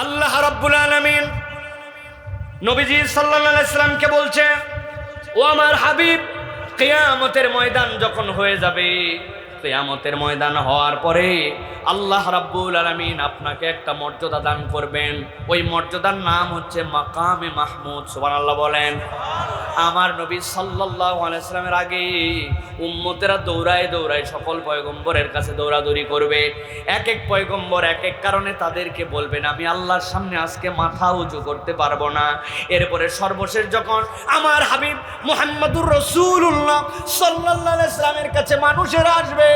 আল্লাহ রাব্বুল আলামিন নবীজি সাল্লাল্লাহু আলাইহি সাল্লামকে বলছে, ও আমার হাবিব, কিয়ামতের ময়দান যখন হয়ে যাবে, কিয়ামতের ময়দান হওয়ার পরে আল্লাহ রাব্বুল আলামিন আপনাকে একটা মর্যাদা দান করবেন। ওই মর্যাদার নাম হচ্ছে মাকামে মাহমুদ। সুবহানাল্লাহ বলেন। আমার নবী সাল্লাল্লাহু আলাইহি সাল্লামের আগে উম্মতেরা দৌড়ায় দৌড়ায় সকল পয়গম্বরের কাছে দৌড়াদৌড়ি করবে। এক এক পয়গম্বর এক এক কারণে তাদেরকে বলবেন, আমি আল্লাহর সামনে আজকে মাথা উঁচু করতে পারবো না। এরপরে সর্বশেষ যখন আমার হাবিব মুহাম্মদুর রাসূলুল্লাহ সাল্লাল্লাহু আলাইহি সাল্লামের কাছে মানুষেরা আসবে,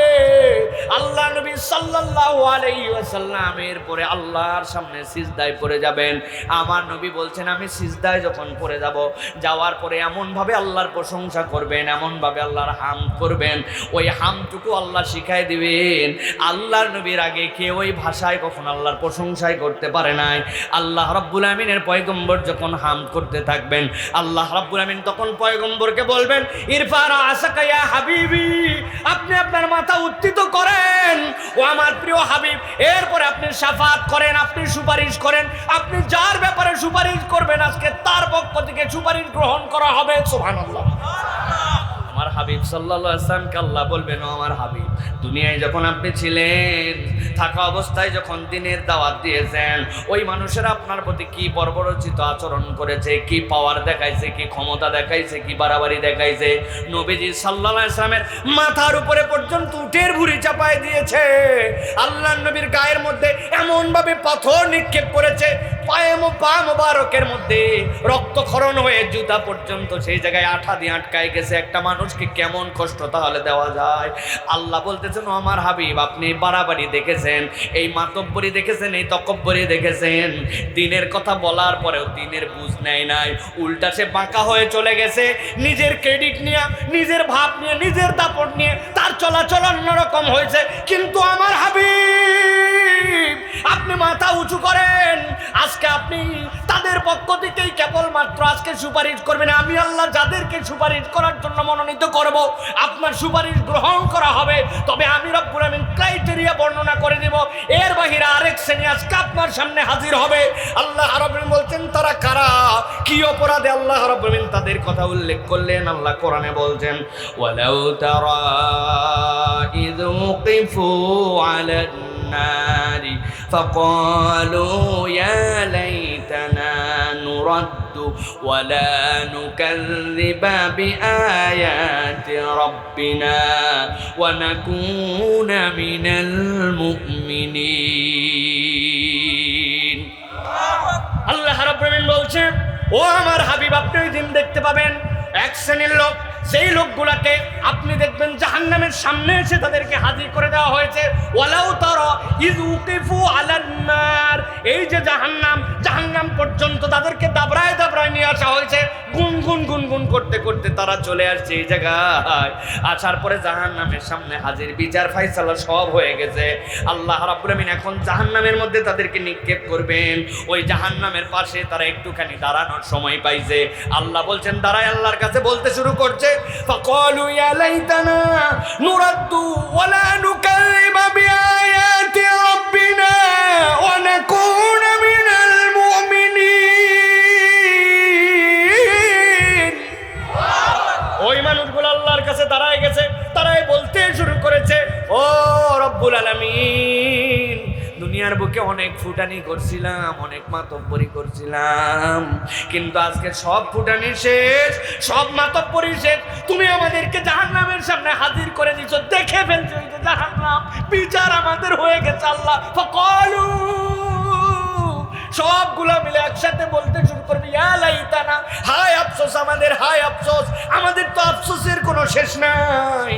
আল্লাহ নবী সাল্লাল্লাহু আলাইহি ওয়াসাল্লামের পরে আল্লাহর সামনে সিজদায় পড়ে যাবেন। আমার নবী বলছেন, আমি সিজদায় যখন পড়ে যাব, যাওয়ার পরে এমন ভাবে আল্লাহর প্রশংসা করবেন, এমন ভাবে আল্লাহর হামদ করবেন, ওই হামদটুকু আল্লাহ শিখাই দিবেন। আল্লাহর নবীর আগে কেউ ওই ভাষায় কখন আল্লাহর প্রশংসাই করতে পারে নাই। আল্লাহ রাব্বুল আমিনের পয়গম্বর যখন হামদ করতে থাকবেন, আল্লাহ রাব্বুল আমিন তখন পয়গম্বরকে বলবেন, ইরফারা আসাকা ইয়া হাবিবি, আপনি আপনার মাথা উত্থিত করেন ও আমার প্রিয় হাবিব। এরপরে আপনি শাফাত করেন, আপনি সুপারিশ করেন, আপনি যার ব্যাপারে সুপারিশ করবেন আজকে তার পক্ষ থেকে সুপারিশ গ্রহণ করা হবে। সুবহানাল্লাহ। আমার হাবিব সাল্লাল্লাহু আলাইহি ওয়াসাল্লামকে আল্লাহ বলবেন, ও আমার হাবিব, দুনিয়ায় যখন আপনি ছিলেন, থাকা অবস্থায় যখন দ্বীনের দাওয়াত দিয়েছেন, ওই মানুষেরা আপনার প্রতি কি বর্বরচিত আচরণ করেছে, কি পাওয়ার দেখাইছে, কি ক্ষমতা দেখাইছে, কি বাড়াবাড়ি দেখাইছে। নবীজি সাল্লাল্লাহু আলাইহি ওয়াসাল্লামের মাথার উপরে পর্যন্ত উটের ভুঁড়ি চাপায় দিয়েছে। আল্লাহর নবীর গায়ের মধ্যে এমন ভাবে পাথর নিক্ষেপ করেছে, পা মোবারকের মধ্যে রক্তক্ষরণ হয়ে জুতা পর্যন্ত সেই জায়গায় আঠা দিয়ে আটকায় গেছে। একটা মানুষকে কেমন কষ্ট তাহলে দেওয়া যায়? আল্লাহ বলতেছেন, ও আমার হাবিব, আপনি বাড়াবাড়ি দেখেছেন, এই মাতব্বরি দেখেছেন, এই তকব্বরি দেখেছেন। দিনের কথা বলার পরেও দিনের বুঝ নেয় নাই, উল্টা সে বাঁকা হয়ে চলে গেছে। নিজের ক্রেডিট নিয়ে, নিজের ভাব নিয়ে, নিজের দাপট নিয়ে তার চলাচল অন্যরকম হয়েছে। কিন্তু আমার হাবিব, আপনি মাথা উঁচু করেন। আজকে আপনি তাদের পক্ষ থেকেই কেবলমাত্র আজকে সুপারিশ করবেন। আমি আল্লাহ যাদেরকে সুপারিশ করার জন্য মনোনীত করব, আপনার সুপারিশ গ্রহণ করা হবে। তবে আমি রব্বুল আমিন ক্রাইটেরিয়া বর্ণনা করে দেব, এর বাহিরে আরেক শ্রেণী আজকে আপনার সামনে হাজির হবে। আল্লাহ রাব্বুল আমিন বলছেন, তারা কারা, কি অপরাধে আল্লাহ রাব্বুল আমিন তাদের কথা উল্লেখ করলেন। আল্লাহ কোরআনে বলছেন, ওয়ালাউ তারা ইয উকিফু আলান النار فقالوا يا ليتنا نرد ولا نكذب بآيات ربنا ونكون من المؤمنين। আল্লাহ রাব্বুল আমিন বলছেন, ও আমার হাবিব, আপনি ওই দিন দেখতে পাবেন এক শ্রেণীর লোক, সেই লোকগুলাকে আপনি দেখবেন জাহান্নামের সামনে এসে তাদেরকে হাজির করে দেওয়া হয়েছে। ওয়ালাউ তারা ইয উকিফু আলান নার, এই যে জাহান্নাম, জাহান্নাম পর্যন্ত তাদেরকে দাবড়ায় দাবড়ায় নিয়ে আসা হয়েছে। গুনগুন গুনগুন করতে করতে তারা চলে আসছে এই জায়গায়। আসার পরে জাহান্নামের সামনে হাজির, বিচার ফায়সালা সব হয়ে গেছে। আল্লাহ রাব্বুল আমিন এখন জাহান্নামের মধ্যে তাদেরকে নিক্ষেপ করবেন। ওই জাহান্নামের পাশে তারা একটুখানি দাঁড়ানোর সময় পাইছে। আল্লাহ বলছেন, দাঁড়ায় আল্লাহর কাছে বলতে শুরু করছে, ফাকালু ইয়া লাইতানা নুরাদ্দু ওয়ালা নুকাযযিবা বিআয়াতি রাব্বিনা ওয়া নাকুনা মিনাল মুমিনিন। ওই মানুষগুলো আল্লাহর কাছে দাঁড়ায় গেছে, তারাই বলতে শুরু করেছে, ও রব্বুল আলামিন, দুনিয়ার বুকে অনেক ফুটানি করছিলাম, অনেক মাতব্বরি করছিলাম, কিন্তু আজকে সব ফুটানি শেষ, সব মাতব্বরি শেষ। তুমি আমাদেরকে জাহান্নামের সামনে হাজির করে দিছো, দেখে ফেলছো এই যে জাহান্নাম, বিচার আমাদের হয়ে গেছে। আল্লাহ ফাকালু, সবগুলা মিলে একসাথে বলতে শুরু করবে, ইয়া লাইতানা, হায় আফসোস আমাদের, হায় আফসোস আমাদের, তো আফসোসের কোনো শেষ নাই।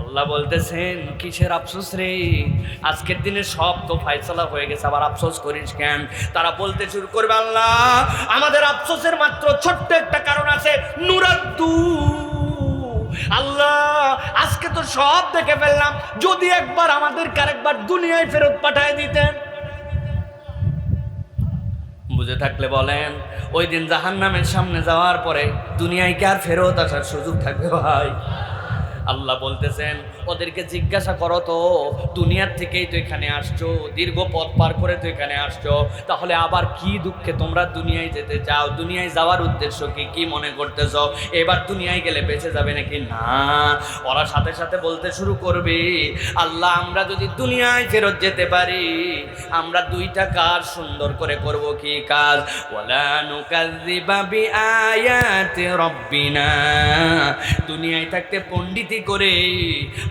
আল্লাহ বলতেছেন, কিসের আফসোস রে? আজকের দিনে সব তো ফায়সালা হয়ে গেছে, আবার আফসোস করিস কেন? তারা বলতে শুরু করবে, আল্লাহ আমাদের আফসোসের মাত্র ছোট্ট একটা কারণ আছে, নুরাদ্দু। আল্লাহ আজকে তো সব দেখে ফেললাম, যদি একবার আমাদেরকে আরেকবার দুনিয়ায় ফেরত পাঠায় দিতেন। বুঝে থাকলে বলেন, ওই দিন জাহান্নামের সামনে যাওয়ার পরে দুনিয়ায় কি আর ফেরত আসার সুযোগ থাকবে ভাই? আল্লাহ বলতেছেন, ওদেরকে জিজ্ঞাসা করো তো, দুনিয়ার থেকেই তো এখানে আসছো, দীর্ঘ পথ পার করে তো এখানে আসছো, তাহলে আবার কি দুঃখে তোমরা দুনিয়ায় যেতে চাও? দুনিয়ায় যাওয়ার উদ্দেশ্য কি? কি মনে করতেছো এবার দুনিয়ায় গেলে বেঁচে যাবে নাকি? না, ওরা সাথে সাথে বলতে শুরু করবে, আল্লাহ আমরা যদি দুনিয়ায় ফেরত যেতে পারি, আমরা দুইটা কাজ সুন্দর করে করব। কি কাজ? ওয়ালা নুকাযযিবা বিআয়াতি রাব্বিনা, দুনিয়ায় থাকতে পণ্ডিতি করে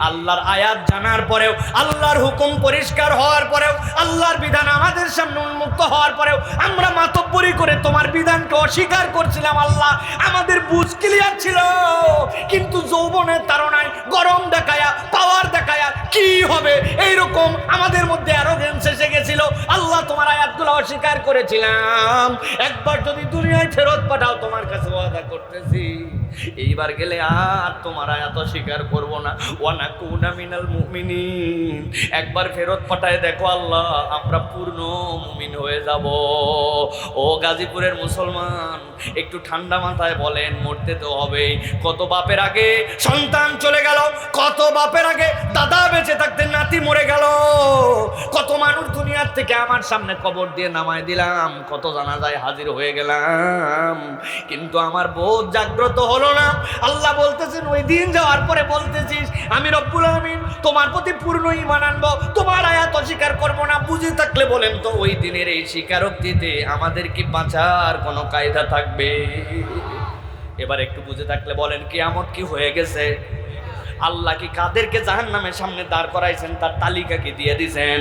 আল্লাহর আয়াত জানার পরেও, আল্লাহর হুকুম পরিষ্কার হওয়ার পরেও, আল্লাহর বিধান আমাদের সামনে উন্মুক্ত হওয়ার পরেও আমরা মাতব্বরি করে তোমার বিধানকে অস্বীকার করছিলাম। আল্লাহ আমাদের বুঝ ক্লিয়ার ছিল, কিন্তু যৌবনের তাড়নায় গরম দেখায়া, পাওয়ার দেখায়া কি হবে এইরকম আমাদের মধ্যে অ্যারোগেন্স এসে গেছিল। আল্লাহ তোমার আয়াতগুলো অস্বীকার করেছিলাম, একবার যদি দুনিয়ায় ফেরত পাঠাও তোমার কাছে ওয়াদা করতেছি এইবার গেলে আর তোমার আয়াত স্বীকার করব না। ওয়ানাকুনা মিনাল মুমিনিন, একবার ফেরত পাঠায় দেখো আল্লাহ আমরা পূর্ণ মুমিন হয়ে যাব। ও গাজীপুরের মুসলমান, একটু ঠান্ডা মাথায় বলেন, মরতে তো হবেই। কত বাপের আগে সন্তান চলে গেল, কত বাপের আগে দাদা বেঁচে থাকতে নাতি মরে গেল, কত মানুষ দুনিয়ার থেকে আমার সামনে কবর দিয়ে নামায় দিলাম, কত জানাজায় হাজির হয়ে গেলাম, কিন্তু আমার বোধ জাগ্রত হলো না। আল্লাহ বলতেছেন ওই দিন যাওয়ার পরে বলতেছিস আমি রব্বুল আমিন তোমার প্রতি পূর্ণ ঈমান আনবো, তোমার আয়াত অস্বীকার করবো না। বুঝে থাকলে বলেন তো ওই দিনের এই স্বীকারোক্তিতে আমাদের কি বাঁচার কোনো কায়দা থাকবে? এবার একটু বুঝে থাকলে বলেন কিয়ামত কি হয়ে গেছে? আল্লাহ কি কাদেরকে জাহান্নামের সামনে দাঁড় করাইছেন তার তালিকা কি দিয়ে দিয়েছেন?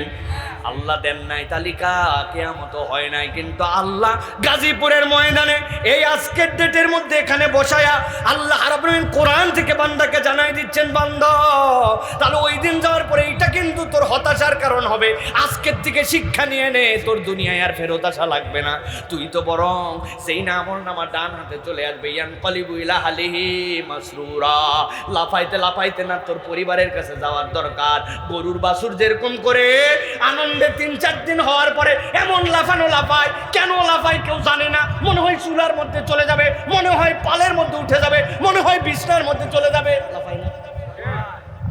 আল্লাহ দেন নাই তালিকা, কিয়ামত হয় নাই, কিন্তু আল্লাহ গাজীপুরের ময়দানে এই আজকের ডেটের মধ্যে এখানে বসায়া আল্লাহ রাব্বুল আলামিন কোরআন থেকে বান্দাকে জানাই দিচ্ছেন, বান্দা তাহলে ওই দিন যাওয়ার পরে এটা কিন্তু তোর হতাশার কারণ হবে। আজকের থেকে শিক্ষা নিয়ে নে, তোর দুনিয়ায় আর ফেরত আসা লাগবে না। তুই তো বরং সেই না আমলনামা ডান হাতে চলে আসবে, ইয়ানকালিবু ইলা আহলিহি মাসরুরা, লাফাইতে লাফাইতে না তোর পরিবারের কাছে যাওয়ার দরকার। গরুর বাছুর যেরকম করে আনন্দে 3-4 দিন হওয়ার পরে এমন লাফানো লাফায়, কেন লাফায় কেউ জানে না, মনে হয় চুলার মধ্যে চলে যাবে, মনে হয় পালের মধ্যে উঠে যাবে, মনে হয় বিছনার মধ্যে চলে যাবে, লাফায় না।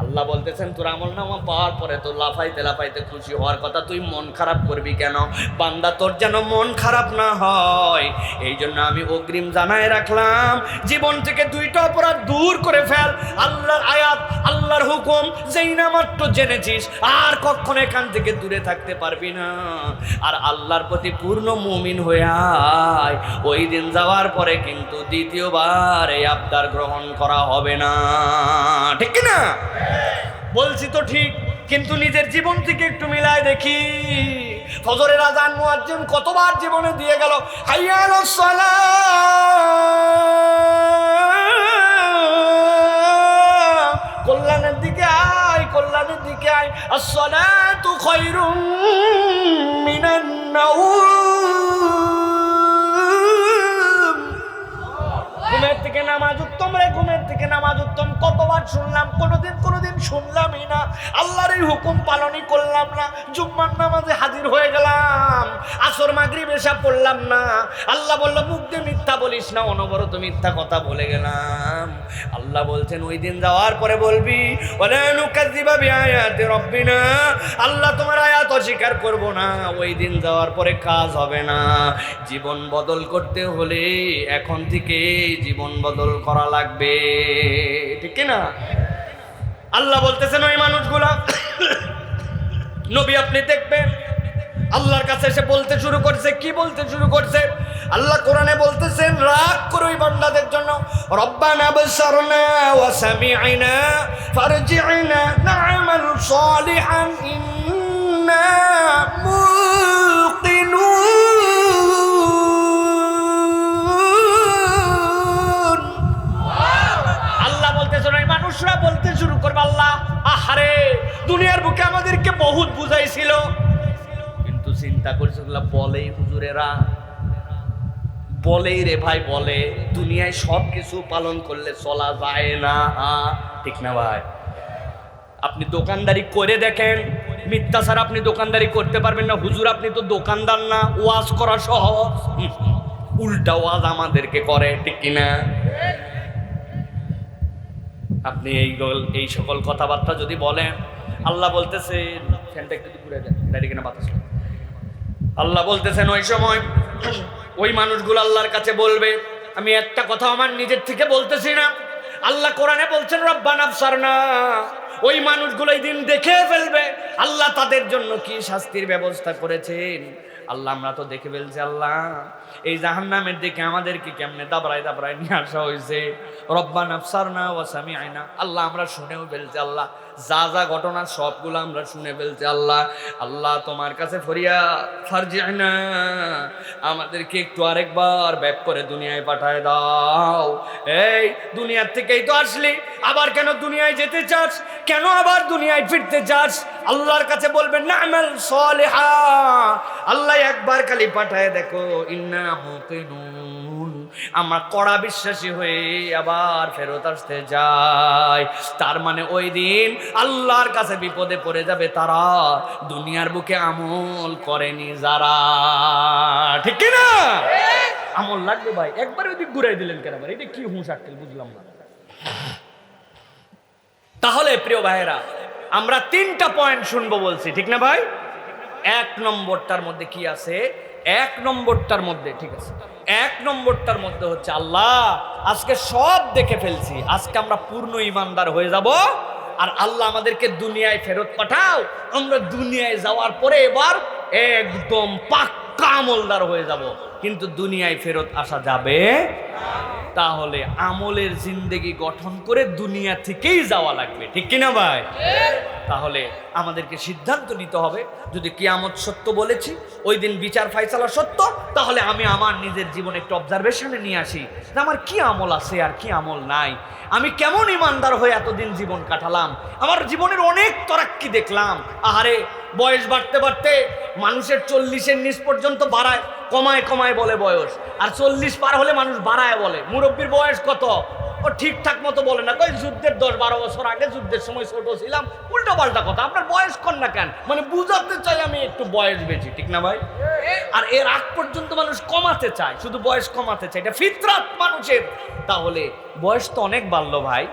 আল্লাহ বলতেছেন তোর আমলনামা পাওয়ার পরে তো লাফাইতে লাফাইতে খুশি হওয়ার কথা, তুই মন খারাপ করবি কেন? বান্দা তোর যেন মন খারাপ না হয় এই জন্য আমি অগ্রিম জানায় রাখলাম, জীবন থেকে দুইটা অপরাধ দূর করে ফেল। আল্লাহর আয়াত, আল্লাহর হুকুম যেই না মাত্র জেনেছিস আর কখনো এখান থেকে দূরে থাকতে পারবি না। আর আল্লাহর প্রতি পূর্ণ মুমিন হয়ে আয়, ওই দিন যাওয়ার পরে কিন্তু দ্বিতীয়বার এই আবদার গ্রহণ করা হবে না, ঠিক না? বলছি তো ঠিক, কিন্তু নিজের জীবন থেকে একটু মিলায় দেখি। ফজরের আযান মুয়াজ্জিন কতবার জীবনে দিয়ে গেল, হাইয়া আলাস সালাহ, কল্যাণের দিকে আয়, কল্যাণের দিকে আয়, আস-সালাতু খায়রুম মিনান নাওম, ঘুমের থেকে নামাজ উত্তম রে, ঘুমের থেকে নামাজ উত্তম। কতবার শুনলাম, কোনোদিন শুনলামই না, আল্লাহর এই হুকুম পালনই করলাম না। জুম্মার নামাজে হাজির হয়ে গেলাম, আসর মাগরিব এশা পড়লাম না। আল্লাহ বলল মুখ দিয়ে মিথ্যা বলিস না, অনবরত মিথ্যা কথা বলে গেলাম। আল্লাহ বলছেন ওই দিন যাওয়ার পরে বলবি ওয়ালা নুকাযযিবা বিআয়াতি রাব্বিনা, আল্লাহ তোমার আয়াত অস্বীকার করব না। ওই দিন যাওয়ার পরে কাজ হবে না। জীবন বদল করতে হলে এখন থেকে জীবন বদল করা লাগবে, ঠিক না? আল্লাহ বলতেছেন ওই মানুষগুলা, নবী আপনি দেখবেন আল্লাহর কাছে এসে বলতে শুরু করছে, কি বলতে শুরু করছে? আল্লাহ কোরআনে বলতেছেন রাগ করে ওই বান্দাদের জন্য, রব্বানা বসারনা ওয়া সামি'না ফারজি'না না'মাল সালিহান ইন্না মুকিনুন। আল্লাহ বলতেছেন ওই মানুষরা বলতে শুরু করবে, আল্লাহ আহারে দুনিয়ার বুকে আমাদেরকে বহুত বুঝাইছিল, কিন্তু চিন্তা করছে বলেই হুজুরেরা, বলেই রে ভাই, বলে দুনিয়ায় সব কিছু পালন করলে চলা যায় না, ঠিক না ভাই? আপনি দোকানদারি করে দেখেন, মিথ্যা ছাড়া আপনি দোকানদারি করতে পারবেন না। হুজুর আপনি তো দোকানদার না, ওয়াজ করা সহজ, উল্টা ওয়াজ আমাদেরকে করে, ঠিক কিনা? আপনি এই সকল কথাবার্তা যদি বলেন, আল্লাহ বলতেছেন, ফ্যানটা একটু ঘুরে দেন, ডাইরেক্ট কিনা বাতাস। আল্লাহ বলতেছেন ওই সময় ওই মানুষগুলো আল্লাহর কাছে বলবে, আমি একটা কথা আমার নিজের থেকে বলতেছি না, আল্লাহ কোরআনে বলছেন রব্বানা আবসারনা। ওই মানুষগুলো এই দিন দেখে ফেলবে আল্লাহ তাদের জন্য কি শাস্তির ব্যবস্থা করেছেন। আল্লাহ আমরা তো দেখে ফেলছি, আল্লাহ এই জাহান্নামের দিকে আমাদেরকে কেমনে দাবড়ায় দাবড়ায় নিয়ে আসা হয়েছে। রব্বানা আবসারনা ওয়া সামি'না, আল্লাহ আমরা শুনেও ফেলছি, আল্লাহ যা যা ঘটনা সবগুলো আমরা শুনে ফেলছি। আল্লাহ আল্লাহ তোমার কাছে ফরিয়াদ, ফারজি'না, আমাদেরকে একটু আরেকবার ব্যাক করে দুনিয়ায় পাঠায় দাও। এই দুনিয়ার থেকেই তো আসলি, আবার কেন দুনিয়ায় যেতে চাস? কেন আবার দুনিয়ায় ফিরতে চাস? আল্লাহর কাছে বলবেন না আমাল সালিহা, আল্লাহ একবার খালি পাঠায় দেখো, ইন্না মুকিনুন, আমরা কড়া বিশ্বাসী হয়ে আবার ফেরত আসতে যাই। তার মানে ওই দিন আল্লাহর কাছে বিপদে পড়ে যাবে তারা দুনিয়ার বুকে আমল করেনি যারা। ঠিক না? আমল লাগবে ভাই। একবার ওই দিক ঘুরাই দিলেন কেন? এটা কি হুঁশ আটকেল বুঝলাম না। তাহলে প্রিয় ভাইয়েরা, আমরা 3টা পয়েন্ট শুনবো বলছি, ঠিক না ভাই? 1 নম্বরটার মধ্যে কি আছে? 1 নম্বরটার মধ্যে, ঠিক আছে, 1 নম্বরটার মধ্যে হচ্ছে আল্লাহ আজকে সব দেখে ফেলছি, আজকে আমরা পূর্ণ ইমানদার হয়ে যাব। আর আল্লাহ আমাদেরকে দুনিয়ায় ফেরত পাঠাও, আমরা দুনিয়ায় যাওয়ার পরে এবার একদম পাক্কা আমলদার হয়ে যাব। কিন্তু দুনিয়ায় ফেরত আসা যাবে। তাহলে আমলের জিন্দেগি গঠন করে দুনিয়া থেকেই যাওয়া লাগবে, ঠিক কিনা ভাই? তাহলে আমাদেরকে সিদ্ধান্ত নিতে হবে, যদি কিয়ামত সত্য বলেছি, ওই দিন বিচার ফায়সালা সত্য, তাহলে আমি আমার নিজের জীবনে একটু অবজারভেশনে নিয়ে আসি যে আমার কি আমল আছে আর কি আমল নাই। আমি কেমন ইমানদার হয়ে এতদিন জীবন কাটালাম, আমার জীবনের অনেক তরাক্কি দেখলাম। আহারে, বয়স বাড়তে বাড়তে মানুষের 40-এর নিচ পর্যন্ত বাড়ায়, কমায় কমায় বলে বয়স, আর 40 পার হলে মানুষ বাড়ায় বলে। মুরব্বীর বয়স কত ও ঠিকঠাক মতো বলে না, কই যুদ্ধের 10-12 বছর আগে যুদ্ধের সময় ছোট ছিলাম, উল্টো পাল্টা কথা। আপনার বয়স কর না কেন? মানে বুঝাতে চাই আমি একটু বয়স বেশি, ঠিক না ভাই? আর এর আগ পর্যন্ত মানুষ কমাতে চায়, শুধু বয়স কমাতে চায়, এটা ফিতরাত মানুষের। তাহলে বয়স তো অনেক বাড়লো ভাই,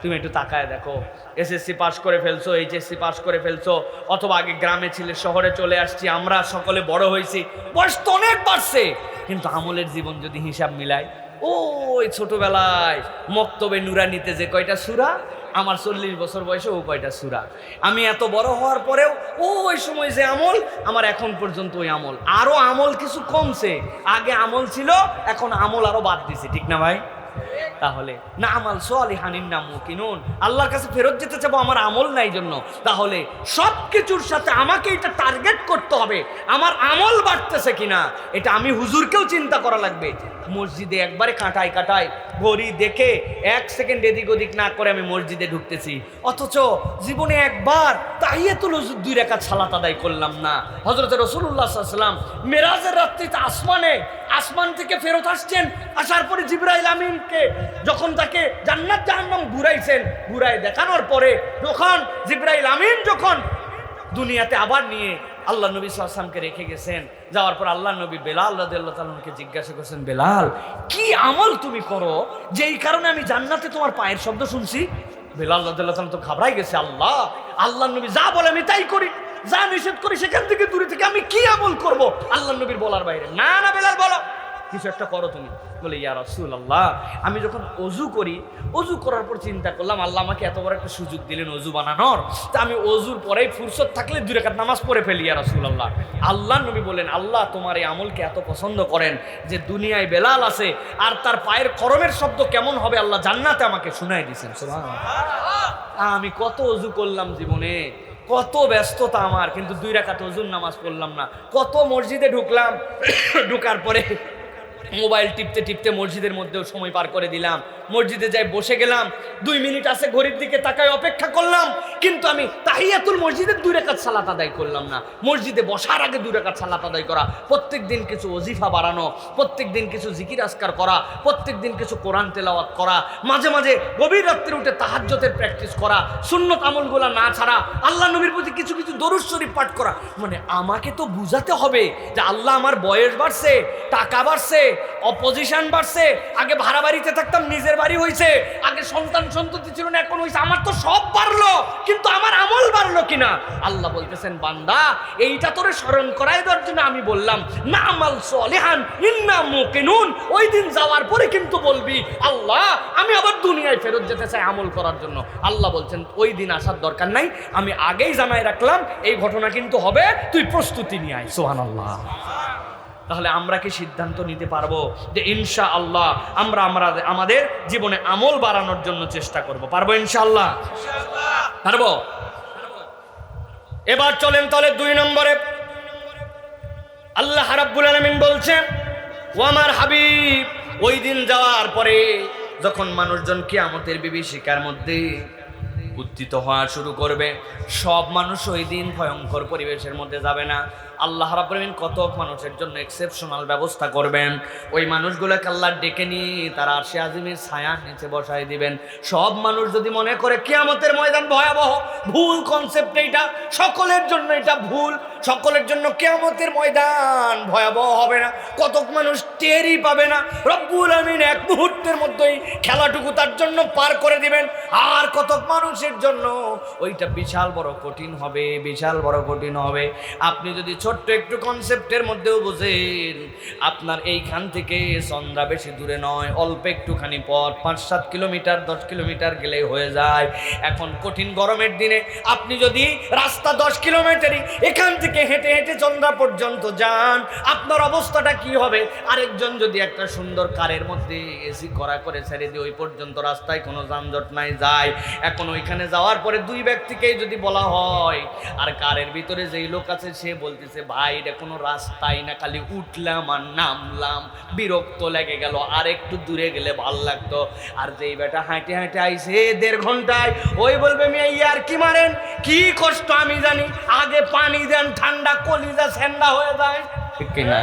তুমি একটু তাকায় দেখো। এসএসসি পাস করে ফেলছো, এইচএসসি পাস করে ফেলছো, অথবা আগে গ্রামে ছিলে, শহরে চলে আসছি, আমরা সকলে বড় হয়েছি, বয়স তো অনেক বাড়ছে। কিন্তু আমলের জীবন যদি হিসাব মিলাই, ওই ছোটবেলায় মক্তবে নুরানিতে যে কয়টা সূরা, আমার 40 বছর বয়সে ও কয়টা সূরা। আমি এত বড় হওয়ার পরেও ওই সময় যে আমল, আমার এখন পর্যন্ত ওই আমল। আরো আমল কিছু কমছে, আগে আমল ছিল, এখন আমল আরো বাদ দিছে, ঠিক না ভাই? তাহলে না আমাল সালিহানিন না মুকিনুন, আল্লাহর কাছে ফেরত যেতে চাবো আমার আমল নাই জন্য। তাহলে সব কিছুর সাথে আমাকে এটা টার্গেট করতে হবে, আমার আমল বাড়তেছে কিনা, এটা আমি হুজুরকেও চিন্তা করা লাগবে। মসজিদে একবারে কাটায় কাটায় ঘড়ি দেখে 1 সেকেন্ড এদিক ওদিক না করে আমি মসজিদে ঢুকতেছি, অথচ জীবনে একবার তাহিয়াতুল ওযু 2 রাকাত সালাত আদায় করলাম না। হযরত রাসূলুল্লাহ সাল্লাল্লাহু আলাইহি ওয়াসাল্লাম মেরাজের রাত্রিতে আসমান থেকে ফেরত আসছেন, আসার পরে জিবরাইল আমিনকে যখন তাকে জান্নাত জাহান্নাম ঘুরাই দেখানোর পরে, যখন জিবরাইল আমিন যখন দুনিয়াতে আবার নিয়ে আল্লাহ নবী সাল্লাল্লাহু আলাইহি ওয়াসাল্লামকে রেখে গেছেন, যাওয়ার পর আল্লাহ নবী বেলাল রাদিয়াল্লাহু তাআলাকে জিজ্ঞাসা করেছেন, বেলাল কি আমল তুমি করো যে এই কারণে আমি জান্নাতে তোমার পায়ের শব্দ শুনছি? বেলাল রাদিয়াল্লাহু তাআলা তো ঘাবড়াই গেছে, আল্লাহ নবী যা বলে আমি তাই করি, যা নিষেধ করি সেখান থেকে দূরে থেকে আমি কি আমল করব আল্লাহ নবীর বলার বাইরে? না না বেলাল বলো, কিছু একটা করো তুমি। বলে ইয়া রাসূলুল্লাহ, আমি যখন অজু করি, অজু করার পর চিন্তা করলাম আল্লাহ আমাকে এত বড় একটা সুযোগ দিলেন অজু বানানোর, তা আমি অজুর পরেই ফুরসত থাকলে 2 রাকাত নামাজ পড়ে ফেলি ইয়া রাসূলুল্লাহ। আল্লাহ নবী বলেন, আল্লাহ তোমার এই আমলকে এত পছন্দ করেন যে দুনিয়ায় বেলাল আছে আর তার পায়ের করমের শব্দ কেমন হবে আল্লাহ জান্নাতে আমাকে শোনায় দিয়েছেন। সুবহানাল্লাহ। আমি কত অজু করলাম জীবনে, কত ব্যস্ততা আমার, কিন্তু 2 রাকাত ওযুর নামাজ পড়লাম না। কত মসজিদে ঢুকলাম, ঢুকার পরে মোবাইল টিপতে টিপতে মসজিদের মধ্যেও সময় পার করে দিলাম। মসজিদে যাই বসে গেলাম, 2 মিনিট আছে ঘড়ির দিকে তাকায় অপেক্ষা করলাম, কিন্তু আমি তাহিয়াতুল মসজিদের 2 রাকাত সালাত আদায় করলাম না। মসজিদে বসার আগে 2 রাকাত সালাত আদায় করা, প্রত্যেক দিন কিছু ওজিফা বাড়ানো, প্রত্যেক দিন কিছু জিকির আজকার করা, প্রত্যেক দিন কিছু কোরআন তেলাওয়াত করা, মাঝে মাঝে গভীর রাত্রে উঠে তাহাজ্জুদের প্র্যাকটিস করা, সুন্নত আমলগুলা না ছাড়া আল্লাহ নবীর প্রতি কিছু কিছু দরুদ শরীফ পাঠ করা। মানে আমাকে তো বুঝাতে হবে যে আল্লাহ আমার বয়স বাড়ছে, টাকা বাড়ছে, অপোজিশন বাড়ছে, আগে ভাড়া বাড়িতে থাকতাম নিজের বাড়ি হয়েছে, আগে সন্তান সন্ততি ছিল না এখন হয়েছে, আমার তো সব বাড়লো কিন্তু আমার আমল বাড়লো কিনা? আল্লাহ বলতেছেন বান্দা এইটা তোরে স্মরণ করাই দেওয়ার জন্য আমি বললাম না আমাল সালিহান ইন্না মুকিনুন। ওই দিন যাওয়ার পরে কিন্তু বলবি আল্লাহ আমি আবার দুনিয়ায় ফেরত যেতে চাই আমল করার জন্য। আল্লাহ বলছেন ওই দিন আসার দরকার নাই, আমি আগেই জানাই রাখলাম এই ঘটনা কিন্তু হবে, তুই প্রস্তুতি নিয়ে আয়। সুবহানাল্লাহ। তাহলে আমরা কি সিদ্ধান্ত নিতে পারবো যে ইনশাআল্লাহ আমরা আমাদের জীবনে আমল বাড়ানোর জন্য চেষ্টা করব? পারবো ইনশাআল্লাহ? পারবো। এবার চলেন তাহলে 2 নম্বরে। আল্লাহ রাব্বুল আলামিন বলছেন ও আমার হাবিব ওই দিন যাওয়ার পরে যখন মানুষজন কিয়ামতের বিভীষিকার মধ্যে উত্থিত হওয়া শুরু করবে, সব মানুষ ওই দিন ভয়ঙ্কর পরিবেশের মধ্যে যাবে না। আল্লাহ রাব্বুল আলামিন কত মানুষের জন্য এক্সেপশনাল ব্যবস্থা করবেন। ওই মানুষগুলোকে আল্লাহ ডেকে নিয়ে তারা আরশে আজিমের ছায়ার নিচে বসায় দিবেন। সব মানুষ যদি মনে করে কিয়ামতের ময়দান ভয়াবহ, ভুল কনসেপ্ট এইটা, সকলের জন্য এটা ভুল। সকলের জন্য কিয়ামতের ময়দান ভয়াবহ হবে না, কতক মানুষ টেরই পাবে না। রব্বুল আমিন এক মুহূর্তের মধ্যেই খেলাটুকু তার জন্য পার করে দিবেন। আর কতক মানুষের জন্য ওইটা বিশাল বড় কঠিন হবে, বিশাল বড় কঠিন হবে। আপনি যদি ছোট্ট একটু কনসেপ্টের মধ্যেও বুঝেন, আপনার এইখান থেকে সন্ধ্যা বেশি দূরে নয়, অল্প একটুখানি পথ, 5-7 কিলোমিটার 10 কিলোমিটার গেলেই হয়ে যায়। এখন কঠিন গরমের দিনে আপনি যদি রাস্তা 10 কিলোমিটারই এখান থেকে হেঁটে হেঁটে চন্দ্রা পর্যন্ত যান, আপনার অবস্থাটা কি হবে? আরেকজন যদি একটা সুন্দর কারের মধ্যে এসি করা করে ছেড়ে দিয়ে ওই পর্যন্ত রাস্তায় কোনো যানজট নাই যায়, এখন ওইখানে যাওয়ার পরে 2 ব্যক্তিকেই যদি বলা হয়, আর কারের ভিতরে যেই লোক আছে সে বলতেছে ভাই এটা কোনো রাস্তাই না, খালি উঠলাম আর নামলাম, বিরক্ত লেগে গেল, আর একটু দূরে গেলে ভাল লাগতো। আর যেই বেটা হাঁটে হাঁটে আইছে 1.5 ঘন্টায়, ওই বলবে মিয়া ইয়ার কি মারেন, কি কষ্ট আমি জানি, আগে পানি দেন, ঠান্ডা কলিজা ঠান্ডা হয়ে যায়, ঠিক কিনা?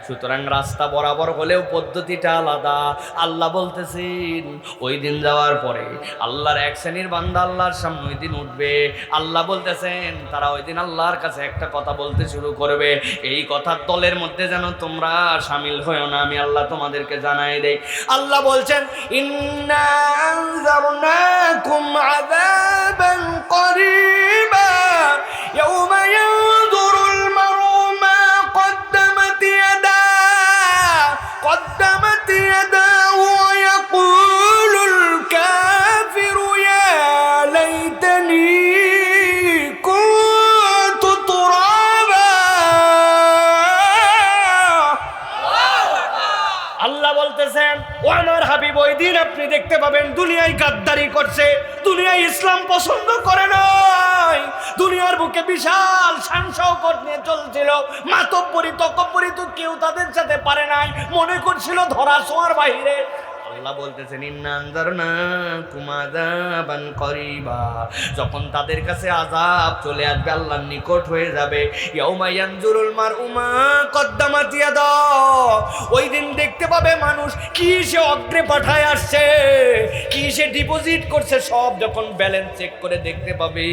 সুতরাং রাস্তা বরাবর হলেও পদ্ধতিটা আলাদা। আল্লাহ বলতেছেন ওই দিন যাওয়ার পরে আল্লাহর এক শ্রেণীর বান্দা আল্লাহর সামনে ওই দিন উঠবে। আল্লাহ বলতেছেন তারা ওই দিন আল্লাহর কাছে একটা কথা বলতে শুরু করবে, এই কথার দলের মধ্যে যেন তোমরা শামিল হও না, আমি আল্লাহ তোমাদেরকে জানাই দেই। আল্লাহ বলছেন ইন্না আনজারনাকুম আযাবান করিবা ইয়াওমা ইয়ানজুরুল মার'উ মা قدمت يداه ويقول الكافر يا ليتني كنت ترابا। আল্লাহ বলতেছেন ও আমার হাবিব ওই দিন আপনি দেখতে পাবেন দুনিয়ায় গাদ্দারি করছে, দুনিয়ায় ইসলাম পছন্দ করে নাই, দুনিয়ার বুকে বিশাল শান শওকত নিয়ে চলছিল, মাতব্বরি তকব্বরি তো কেউ তাদের সাথে পারে নাই, মনে করছিল ধরা ছোঁয়ার বাইরে। আল্লাহ বলতেছেন ইন্না আনজারনাকুম আযাবান করিবা, যখন তাদের কাছে আযাব চলে আসবে, আল্লাহর নিকট হয়ে যাবে, ইয়াউমা ইয়ানজুরুল মার'উ মা কদ্দামাত ইয়াদাহু, ওই দিন দেখতে পাবে মানুষ কি সে অগ্রে পাঠায় আসছে, কি সে ডিপোজিট করছে, সব যখন ব্যালেন্স চেক করে দেখতে পাবে।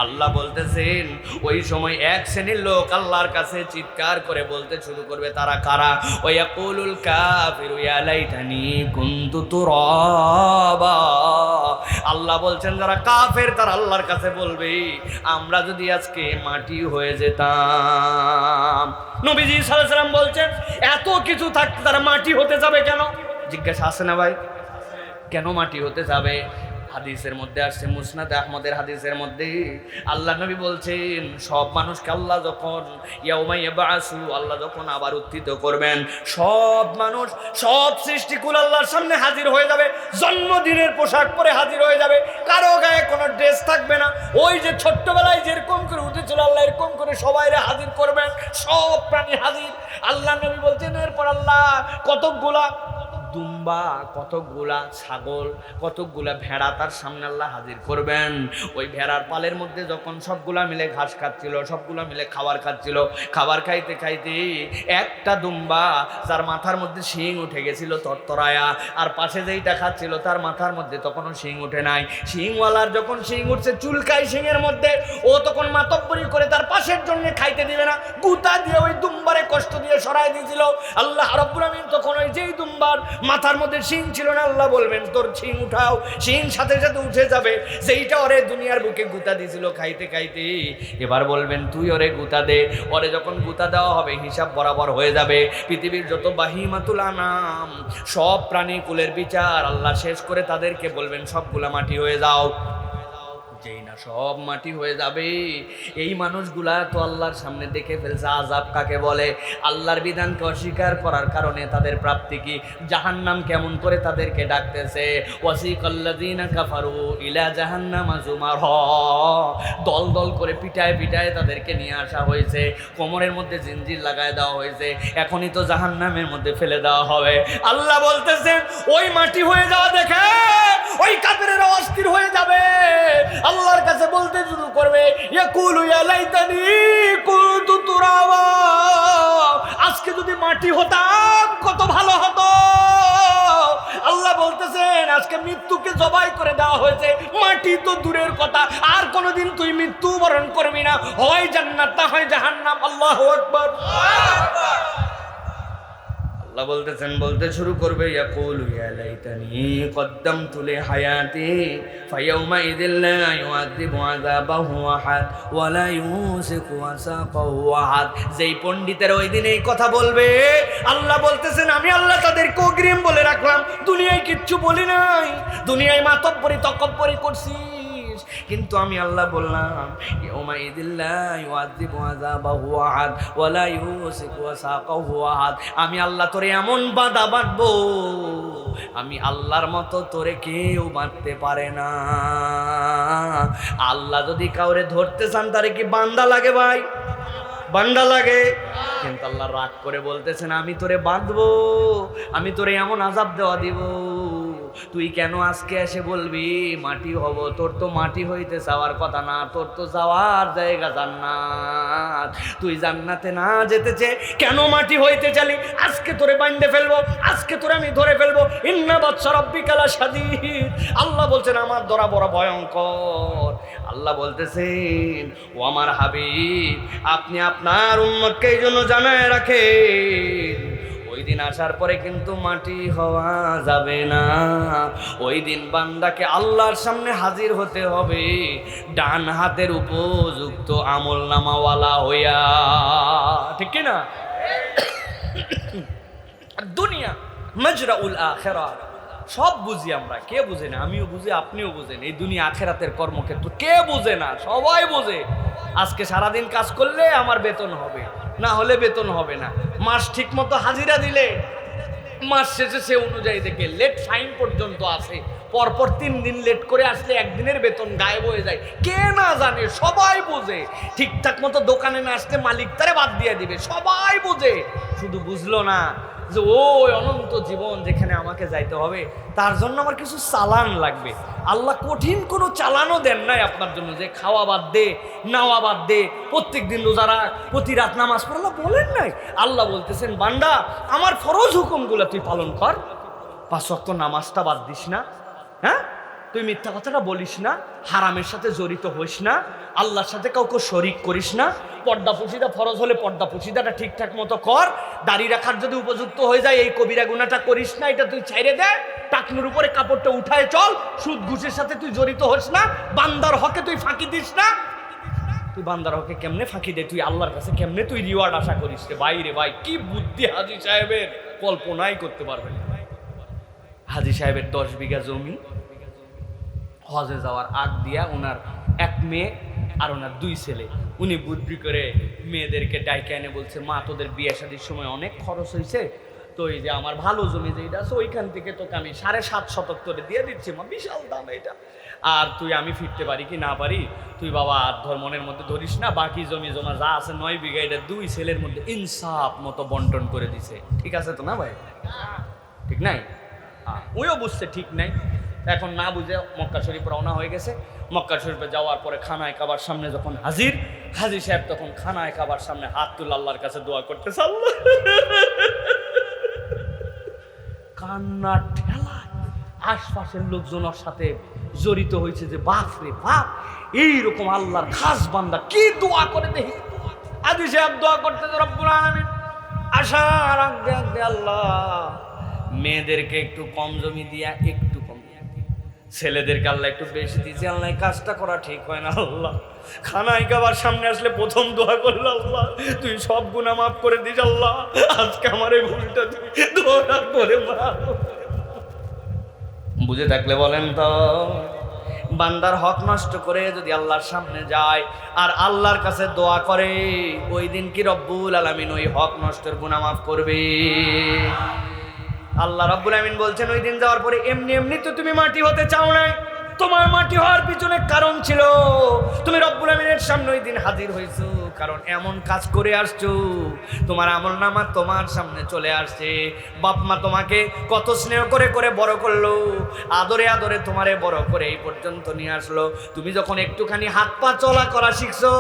আল্লাহ বলতেছেন ওই সময় এক শ্রেণীর লোক আল্লাহর কাছে চিৎকার করে বলতে শুরু করবে, তারা কারা? ওয়ায়াকুলুল কাফিরু ইয়া লাইতানি কুনতু তুরাবা। আল্লাহ বলছেন যারা কাফের তারা আল্লাহর কাছে বলবে আমরা যদি আজকে মাটি হয়ে যেতাম। নবীজি সাল্লাল্লাহু আলাইহি ওয়াসাল্লাম বলছেন এত কিছু থাকতে তারা মাটি হতে যাবে কেন? জিজ্ঞাসা আছে না ভাই, কেন মাটি হতে যাবে? হাদিসের মধ্যে আসছে, মুসনাদ আহমদের হাদিসের মধ্যে আল্লাহ নবী বলছেন সব মানুষকে আল্লাহ যখন ইয়াউমা ইয়াবআসু, আল্লাহ যখন আবার উত্থিত করবেন, সব মানুষ সব সৃষ্টিকুল আল্লাহর সামনে হাজির হয়ে যাবে, জন্মদিনের পোশাক পরে হাজির হয়ে যাবে, কারো গায়ে কোনো ড্রেস থাকবে না। ওই যে ছোট্টবেলায় যেরকম করে উঠেছিল আল্লাহ এরকম করে সবাইরে হাজির করবেন, সব প্রাণী হাজির। আল্লাহ নবী বলছেন এরপর আল্লাহ কতকগুলা দুম্বা, কতকগুলা ছাগল, কতকগুলা ভেড়া তার সামনে আল্লাহ হাজির করবেন। ওই ভেড়ার পালের মধ্যে যখন সবগুলা মিলে ঘাস খাচ্ছিল, সবগুলা মিলে খাবার খাচ্ছিল, খাবার খাইতে খাইতে একটা দুম্বা যার মাথার মধ্যে শিং উঠে গেছিল তরতরায়া, আর পাশে যেইটা খাচ্ছিল তার মাথার মধ্যে তখনও শিং উঠে নাই। শিংওয়ালার যখন শিং উঠছে চুলকাই শিংয়ের মধ্যে, ও তখন মাতব্বরি করে তার পাশের জন্য খাইতে দিবে না, গুতা দিয়ে ওই দুম্বারে কষ্ট দিয়ে সরাই দিয়েছিল। আল্লাহ রাব্বুল আমিন তখন ওই যেই দুম্বার মাথার মধ্যে শিং ছিল না, আল্লাহ বলবেন তোর শিং উঠাও, শিং সাথে সাথে উঠে যাবে। যেইটা ওরে দুনিয়ার বুকে গুতা দিয়েছিল খাইতে খাইতে, এবার বলবেন তুই ওরে গুতা দে। ওরে যখন গুতা দেওয়া হবে হিসাব বরাবর হয়ে যাবে। পৃথিবীর যত বাহিমাতুল আনাম সব প্রাণী কুলের বিচার আল্লাহ শেষ করে তাদেরকে বলবেন সবগুলা মাটি হয়ে যাও। যেই না সব মাটি হয়ে যাবে, এই মানুষগুলা তো আল্লাহর সামনে দেখে ফেলছে আযাব কাকে বলে। আল্লাহর বিধানকে অস্বীকার করার কারণে তাদের প্রাপ্তি কি, জাহান্নাম কেমন করে তাদেরকে ডাকতেছে। ওয়াসিকাল্লাযীনা কাফারু ইলা জাহান্নামা যুমারা, দল দল করে পিটায় পিটায় তাদেরকে নিয়ে আসা হয়েছে, কোমরের মধ্যে জিনজির লাগায় দেওয়া হয়েছে, এখনই তো জাহান্নামের মধ্যে ফেলে দেওয়া হবে। আল্লাহ বলতেছেন ওই মাটি হয়ে যাওয়া দেখে ওই কাফেরেরা অস্থির হয়ে যাবে, আল্লাহর কাছে বলতে শুরু করবে ইয়াকুলু ইয়া লাইতানি কুনতু তুরাবা, আজকে যদি মাটি হতাম কত ভালো হতো। আল্লাহ বলতেছেন আজকে মৃত্যুকে জবাই করে দেওয়া হয়েছে, মাটি তো দূরের কথা, আর কোনোদিন তুই মৃত্যু বরণ করবি না, হয় জান্নাত না হয় জাহান্নাম। আল্লাহু আকবার। আল্লাহ বলতেছেন বলতে শুরু করবে ইয়াকুলু ইয়া লাইতানি কদ্দামতু লিহায়াতি ফায়াউমা ইযিল লা ইউআযিবু আযাবাহু আহাদ ওয়া লা ইউসিকু ওয়াসাকাহু আহাদ। যেই পণ্ডিতের ওই দিন এই কথা বলবে, আল্লাহ বলতেছেন আমি আল্লাহ তাদেরকে অগ্রিম বলে রাখলাম, দুনিয়ায় কিচ্ছু বলি নাই, দুনিয়ায় মাতব্বরি তকব্বরি করছি, কিন্তু আমি আল্লাহ বললাম ইয়াউমা ইযিল লা ইউআযিবু আযাবাহু আহাদ ওয়া লা ইউসিকু ওয়াসাকাহু আহাদ। আমি আল্লাহ তোরে এমন বাঁধা বাঁধবো, আমি আল্লাহর মতো তোরে কেউ বাঁধতে পারে না। আল্লাহ যদি কাউরে ধরতে চান তারে কি বান্দা লাগে ভাই? বান্দা লাগে। কিন্তু আল্লাহ রাগ করে বলতেছেন আমি তোরে বাঁধবো, আমি তোরে এমন আযাব দেওয়া দিব, তুই কেন আজকে এসে বলবি মাটি হব? তোর তো মাটি হইতে চাওয়ার কথা না, তোর তো যাওয়ার জায়গা জান্নাত। তুই জান্নাতে না যেতে চেয়ে কেন মাটি হইতে চালি? আজকে তোরে বাইন্ধে ফেলবো, আজকে তোরে আমি ধরে ফেলবো। ইন্না বাতশা রাব্বিকা লাশাদীদ। আল্লাহ বলছেন আমার ধরা বড় ভয়ঙ্কর। আল্লাহ বলতেছেন ও আমার হাবিব, আপনি আপনার উম্মতকে এই জন্য জানায় রাখেন ওই দিন আসার পরে কিন্তু মাটি হওয়া যাবে না। ওই দিন বান্দাকে আল্লাহর সামনে হাজির হতে হবে ডান হাতের উপযুক্ত আমল নামাওয়ালা হইয়া, ঠিক কি না? দুনিয়া মাজরাউল আখিরা সব বুঝি আমরা, কে বুঝে না? আমিও বুঝি, আপনিও বুঝেন। এই দুনিয়া আখিরাতের কর্মক্ষেত্র কে বুঝে না? সবাই বোঝে। আজকে সারাদিন কাজ করলে আমার বেতন হবে, না হলে বেতন হবে না। মাস ঠিক মতো হাজিরা দিলে মাস শেষে সে অনুযায়ী দেখে লেট ফাইন পর্যন্ত আসে। পরপর 3 দিন লেট করে আসলে একদিনের বেতন গায়েব হয়ে যায়। কে না জানে? সবাই বোঝে। ঠিকঠাক মতো দোকানে না আসলে মালিক তারে বাদ দিয়ে দিবে, সবাই বোঝে। শুধু বুঝলো না যে ওই অনন্ত জীবন যেখানে আমাকে যাইতে হবে তার জন্য আমার কিছু চালান লাগবে। আল্লাহ কঠিন কোনো চালানও দেন নাই আপনার জন্য যে খাওয়া বাদ দে, নাওয়া বাদ দে, প্রত্যেক দিন রোজা রাখ, প্রতি রাত নামাজ পড়। আল্লাহ বলেন নাই। আল্লাহ বলতেছেন বান্দা আমার ফরজ হুকুমগুলো তুই পালন কর, 5 ওয়াক্ত নামাজটা বাদ দিস না, হ্যাঁ, তুই মিথ্যা কথাটা বলিস না, হারামের সাথে জড়িত হইস না, আল্লাহর সাথে কাউকে শরিক করিস না, পর্দা পুশিদা ফরজ হলে পর্দা পুশিদাটা ঠিকঠাক মতো কর, দাড়ি রাখার যদি উপযুক্ত হয়ে যায় এই কবিরা গুনাহটা করিস না, এটা তুই ছাইড়ে দে, টাকনুর উপরে কাপড়টা উঠায় চল, সুদ ঘুষের সাথে তুই জড়িত হোস না, বান্দার হকে তুই ফাঁকি দিস না। তুই বান্দার হকে কেমনে ফাঁকি দে? তুই আল্লাহর কাছে কেমনে তুই রিওয়ার্ড আশা করিস রে? ভাই রে ভাই, কি বুদ্ধি হাজী সাহেবের, কল্পনাই করতে পারবেন। হাজী সাহেবের 10 বিঘা জমি হজে যাওয়ার আগ দিয়া ওনার 1 মেয়ে আর ওনার 2 ছেলে, উনি বুদ্ধি করে মেয়েদেরকে ডাইকে এনে বলছে মা তোদের বিয়ে শাদীর সময় অনেক খরচ হয়েছে, তো এই যে আমার ভালো জমি যেটা আছে ওইখান থেকে তোকে আমি 7.5 শতক করে দিয়ে দিচ্ছি মা, বিশাল দাম এটা, আর তুই আমি ফিরতে পারি কি না পারি তুই বাবা ধর মনের মধ্যে ধরিস না, বাকি জমি জমা যা আছে 9 বিঘা এটা 2 ছেলের মধ্যে ইনসাফ মতো বন্টন করে দিছে। ঠিক আছে তো না ভাই? ঠিক নাই? ওইও বুঝছে ঠিক নাই। এখন না বুঝে মক্কা শরীফ রওনা হয়ে গেছে। মক্কা শরীফে যাওয়ার পরে খানায় কাবার সামনে যখন হাজির, হাজী সাহেব তখন খানায় কাবার সামনে হাত তুলে আল্লাহর কাছে দোয়া করতেছে। আল্লাহ কান্না ঠেলা আশপাশের লোকজনের সাথে জড়িত হয়েছে যে বাপ রে বাপ, এইরকম আল্লাহর খাস বান্দা কি দোয়া করে দেখি। হাজী সাহেব দোয়া করতেছে রব্বুল আলামিন আসার আগে আগে আল্লাহ মেয়েদেরকে একটু কম জমি দিয়া একটু কম, ছেলেদেরকে আল্লাহ একটু বেশি দিয়েছে। আল্লাহ এই কাজটা করা ঠিক হয় না। আল্লাহ খানায় খাবার সামনে আসলে প্রথম দোয়া করলো, আল্লাহ তুই সব গুনাহ মাফ করে দিস। আল্লাহ আজকে আমার এই ভুলটা তুই দোয়া করে মাফ। বুঝে থাকলে বলেন তো, বান্দার হক নষ্ট করে যদি আল্লাহর সামনে যায় আর আল্লাহর কাছে দোয়া করে, ওই দিন কি রব্বুল আলামিন ওই হক নষ্টের গুনাহ মাফ করবে? আল্লাহ রাব্বুল আমিন বলছেন, ওই দিন যাওয়ার পরে এমনি এমনি তো তুমি মাটি হতে চাও নাই, তোমার মাটি হওয়ার পিছনে কারণ ছিল। তুমি রব্বুল আমিনের সামনে ওই দিন হাজির হয়েছো, কারণ এমন কাজ করে আসছো, তোমার আমলনামা তোমার সামনে চলে আসছে। বাপ মা তোমাকে কত স্নেহ করে করে বড় করলো, আদরে আদরে তোমারে বড় করে এই পর্যন্ত নিয়ে আসলো। তুমি যখন একটুখানি হাত পা চলা করা শিখছো,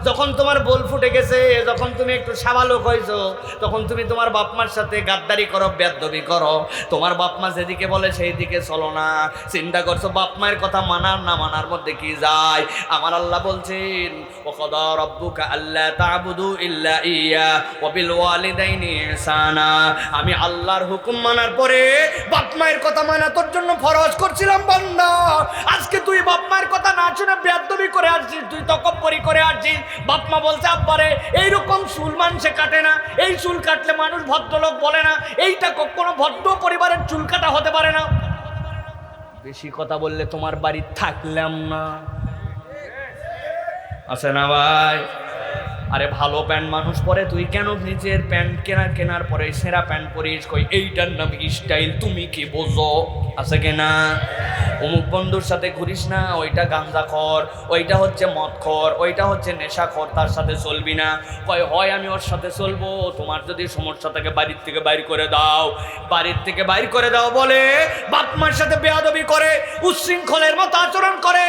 যখন তোমার বল ফুটে গেছে, যখন তুমি একটু সাবালক হয়েছো, তখন তুমি তোমার বাপ মার সাথে গাদ্দারি করো, বেয়াদবি করো। তোমার বাপ মা যেদিকে বলে সেই দিকে চলো না। চিন্তা করছো বাপ মায়ের কথা মানার না মানার মধ্যে কি যায়? আমার আল্লাহ বলছেন, ওয়াকাদা রাব্বুকা আল্লা তা'বুদু ইল্লা ইয়্যা ওয়া বিল ওয়ালিদাইনি ইহসানা। আমি আল্লাহর হুকুম মানার পরে বাপ মায়ের কথা মানা তোর জন্য ফরজ করছিলাম বান্দা। আজকে তুই বাপ মায়ের কথা না শুনে বেয়াদবি করে আসছিস, তুই তকব্বরি করে আসছিস। বাপ মা বলছে আব্বারে এইরকম চুল মানুষে কাটে না, এই চুল কাটলে মানুষ ভদ্রলোক বলে না, এইটা কোনো ভদ্র পরিবারের চুল কাটা হতে পারে না। বেশি কথা বললে তোমার বাড়ি থাকলাম না, আছে না ভাই? আরে ভালো প্যান্ট মানুষ পরে, তুই কেন নিজের প্যান্ট কেনার পরে সেরা প্যান্ট পরিস? কই এইটার নাম স্টাইল, তুমি কি বোঝো? আছে কিনা? অমুক বন্ধুর সাথে ঘুরিস না, ওইটা গাঞ্জাখোর, ওইটা হচ্ছে মদখোর, ওইটা হচ্ছে নেশাখোর, তার সাথে চলবি না। কয় হয় আমি ওর সাথে চলবো, তোমার যদি সমস্যা থাকে বাড়ির থেকে বাইর করে দাও। বাড়ির থেকে বাইর করে দাও বলে বাপ মার সাথে বেয়াদবি করে, উচ্ছৃঙ্খলের মতো আচরণ করে।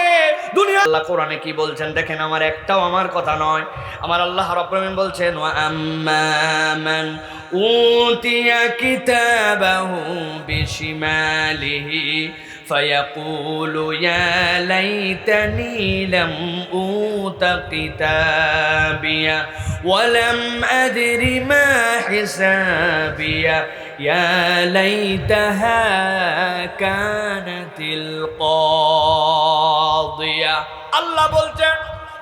দুনিয়া আল্লাহ কোরআনে কি বলছেন দেখেন, আমার একটাও আমার কথা নয়। আমার আল্লাহ রাব্বুল আমিন বলছেন, ওয়া আম্মা মান উতিয়া কিতাবাহু বিশিমালিহি ফায়াকুলু ইয়া লাইতানি লাম উতা কিতাবিয়া ওয়া লাম আদরি মা হিসাবিয়া ইয়া লাইতাহা কানাতিল কাদিয়া। আল্লাহ বলছেন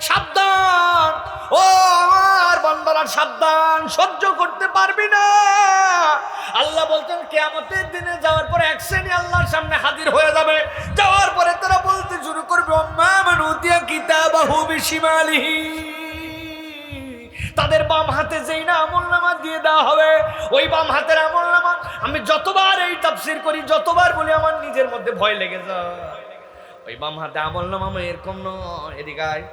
সাবধান, ও আমার বান্দারা সাবধান, সহ্য করতে পারবি না। আল্লাহ বলছেন কিয়ামতের দিনে যাওয়ার পরে এক শ্রেণী আল্লাহর সামনে হাজির হয়ে যাবে। যাওয়ার পরে তারা বলতে শুরু করবে, আম্মা মান উতিয়া কিতাবাহু বিশিমালিহি। তাদের বাম হাতে যেই না আমলনামা দিয়ে দেওয়া হবে, ওই বাম হাতের আমলনামা, আমি যতবার এই তাফসীর করি, যতবার বলি আমার নিজের মধ্যে ভয় লেগে যায়। ওই বাম হাতে আমলনামা এরকম নয়, এদিকে আয়,